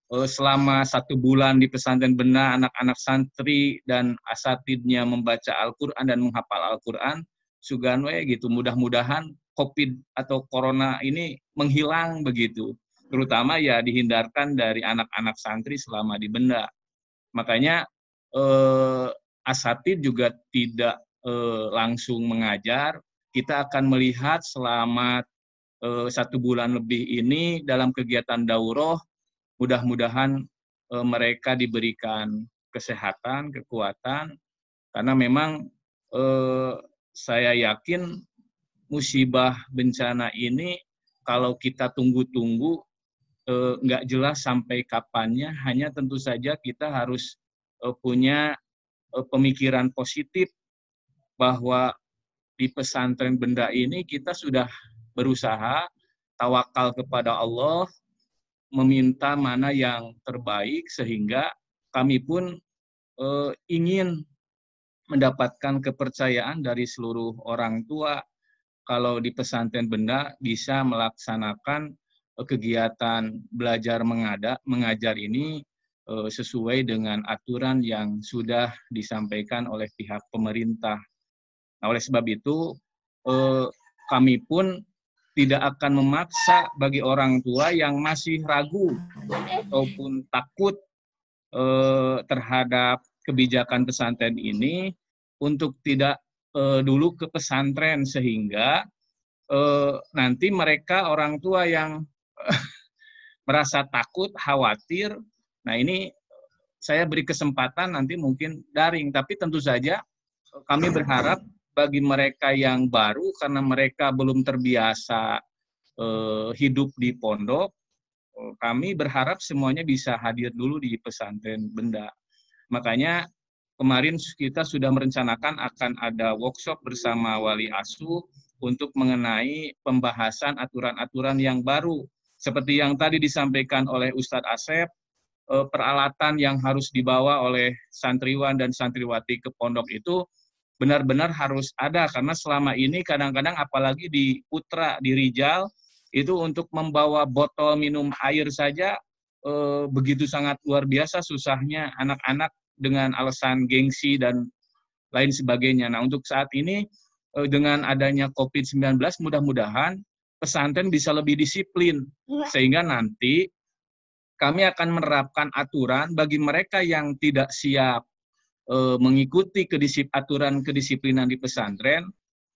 Speaker 11: selama 1 bulan di pesantren Benda, anak-anak santri dan asatidnya membaca Al-Quran dan menghafal Al-Quran, suganwe gitu. Mudah-mudahan COVID atau Corona ini menghilang begitu. Terutama ya dihindarkan dari anak-anak santri selama di Benda. Makanya asatid juga tidak langsung mengajar. Kita akan melihat selama 1 bulan lebih ini dalam kegiatan daurah, mudah-mudahan mereka diberikan kesehatan, kekuatan, karena memang saya yakin musibah bencana ini kalau kita tunggu-tunggu nggak jelas sampai kapannya, hanya tentu saja kita harus punya pemikiran positif bahwa di pesantren Benda ini kita sudah berusaha tawakal kepada Allah, meminta mana yang terbaik, sehingga kami pun ingin mendapatkan kepercayaan dari seluruh orang tua kalau di pesantren Benda bisa melaksanakan kegiatan belajar mengajar ini sesuai dengan aturan yang sudah disampaikan oleh pihak pemerintah. Nah, oleh sebab itu kami pun tidak akan memaksa bagi orang tua yang masih ragu ataupun takut terhadap kebijakan pesantren ini untuk tidak dulu ke pesantren, sehingga nanti mereka orang tua yang merasa takut, khawatir. Nah, ini saya beri kesempatan nanti mungkin daring, tapi tentu saja kami berharap bagi mereka yang baru karena mereka belum terbiasa hidup di pondok, kami berharap semuanya bisa hadir dulu di pesantren Benda. Makanya kemarin kita sudah merencanakan akan ada workshop bersama wali asuh untuk mengenai pembahasan aturan-aturan yang baru. Seperti yang tadi disampaikan oleh Ustadz Asep, peralatan yang harus dibawa oleh santriwan dan santriwati ke pondok itu benar-benar harus ada, karena selama ini kadang-kadang apalagi di Putra, di Rijal, itu untuk membawa botol minum air saja begitu sangat luar biasa susahnya anak-anak dengan alasan gengsi dan lain sebagainya. Nah, untuk saat ini dengan adanya COVID-19 mudah-mudahan pesantren bisa lebih disiplin, sehingga nanti kami akan menerapkan aturan bagi mereka yang tidak siap mengikuti aturan kedisiplinan di pesantren,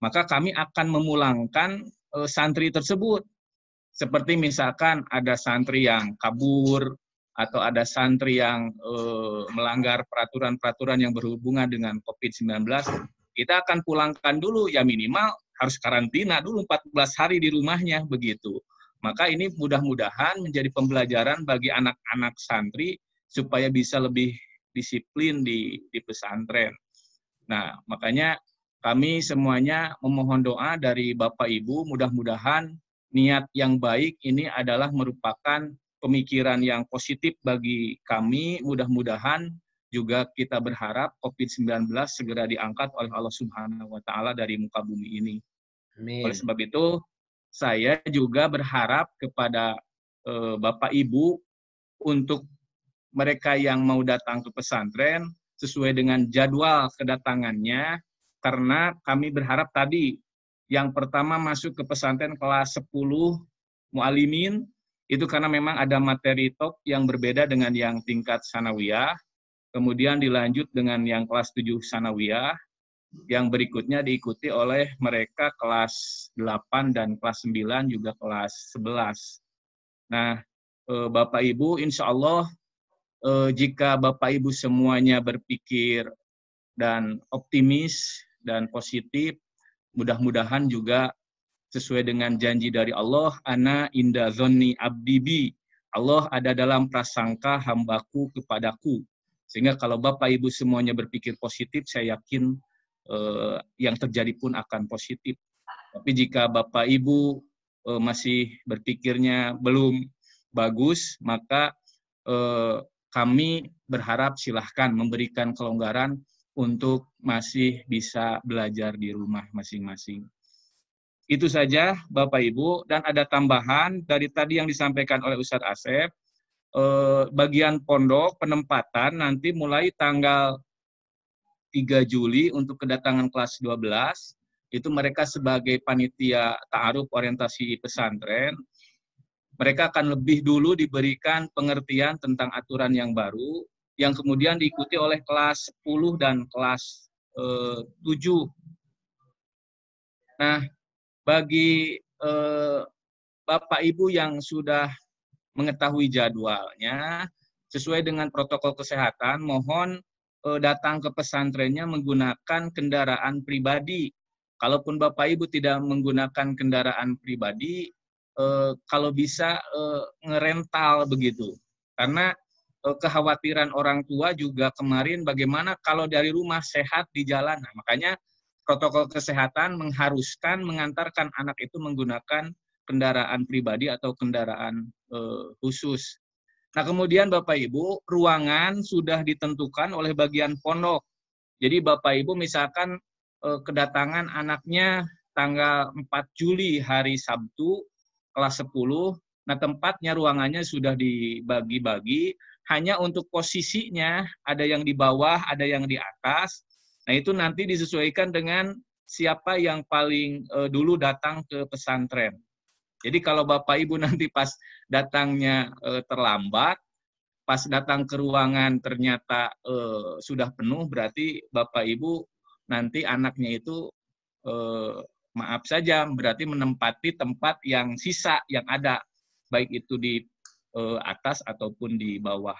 Speaker 11: maka kami akan memulangkan santri tersebut. Seperti misalkan ada santri yang kabur, atau ada santri yang melanggar peraturan-peraturan yang berhubungan dengan COVID-19, kita akan pulangkan dulu, ya minimal harus karantina dulu 14 hari di rumahnya, begitu. Maka ini mudah-mudahan menjadi pembelajaran bagi anak-anak santri supaya bisa lebih disiplin di pesantren. Nah, makanya kami semuanya memohon doa dari Bapak Ibu, mudah-mudahan niat yang baik ini adalah merupakan pemikiran yang positif bagi kami. Mudah-mudahan juga kita berharap COVID-19 segera diangkat oleh Allah Subhanahu wa Ta'ala dari muka bumi ini. Amin. Oleh sebab itu, saya juga berharap kepada Bapak Ibu untuk mereka yang mau datang ke pesantren sesuai dengan jadwal kedatangannya, karena kami berharap tadi yang pertama masuk ke pesantren kelas 10 mu'alimin, itu karena memang ada materi top yang berbeda dengan yang tingkat sanawiyah, kemudian dilanjut dengan yang kelas 7 sanawiyah, yang berikutnya diikuti oleh mereka kelas 8 dan kelas 9 juga kelas 11. Nah, Bapak Ibu, insya Allah jika Bapak Ibu semuanya berpikir dan optimis dan positif, mudah-mudahan juga sesuai dengan janji dari Allah, ana inda dzanni abdi bi. Allah ada dalam prasangka hambaku kepadaku. Sehingga kalau Bapak Ibu semuanya berpikir positif, saya yakin yang terjadi pun akan positif. Tapi jika Bapak Ibu masih berpikirnya belum bagus, maka kami berharap silahkan memberikan kelonggaran untuk masih bisa belajar di rumah masing-masing. Itu saja Bapak Ibu, dan ada tambahan dari tadi yang disampaikan oleh Ustadz Asep, bagian pondok penempatan nanti mulai tanggal 3 Juli untuk kedatangan kelas 12, itu mereka sebagai panitia ta'aruf orientasi pesantren, mereka akan lebih dulu diberikan pengertian tentang aturan yang baru, yang kemudian diikuti oleh kelas 10 dan kelas 7. Nah, bagi Bapak Ibu yang sudah mengetahui jadwalnya, sesuai dengan protokol kesehatan, mohon datang ke pesantrennya menggunakan kendaraan pribadi. Kalaupun Bapak Ibu tidak menggunakan kendaraan pribadi, kalau bisa ngerental begitu. Karena kekhawatiran orang tua juga kemarin bagaimana kalau dari rumah sehat di jalan. Nah, makanya protokol kesehatan mengharuskan mengantarkan anak itu menggunakan kendaraan pribadi atau kendaraan khusus. Nah, kemudian Bapak Ibu, ruangan sudah ditentukan oleh bagian pondok. Jadi Bapak Ibu misalkan kedatangan anaknya tanggal 4 Juli hari Sabtu, kelas 10, nah tempatnya, ruangannya sudah dibagi-bagi, hanya untuk posisinya ada yang di bawah, ada yang di atas. Nah, itu nanti disesuaikan dengan siapa yang paling dulu datang ke pesantren. Jadi kalau Bapak Ibu nanti pas datangnya terlambat, pas datang ke ruangan ternyata sudah penuh, berarti Bapak Ibu nanti anaknya itu maaf saja, berarti menempati tempat yang sisa yang ada, baik itu di atas ataupun di bawah.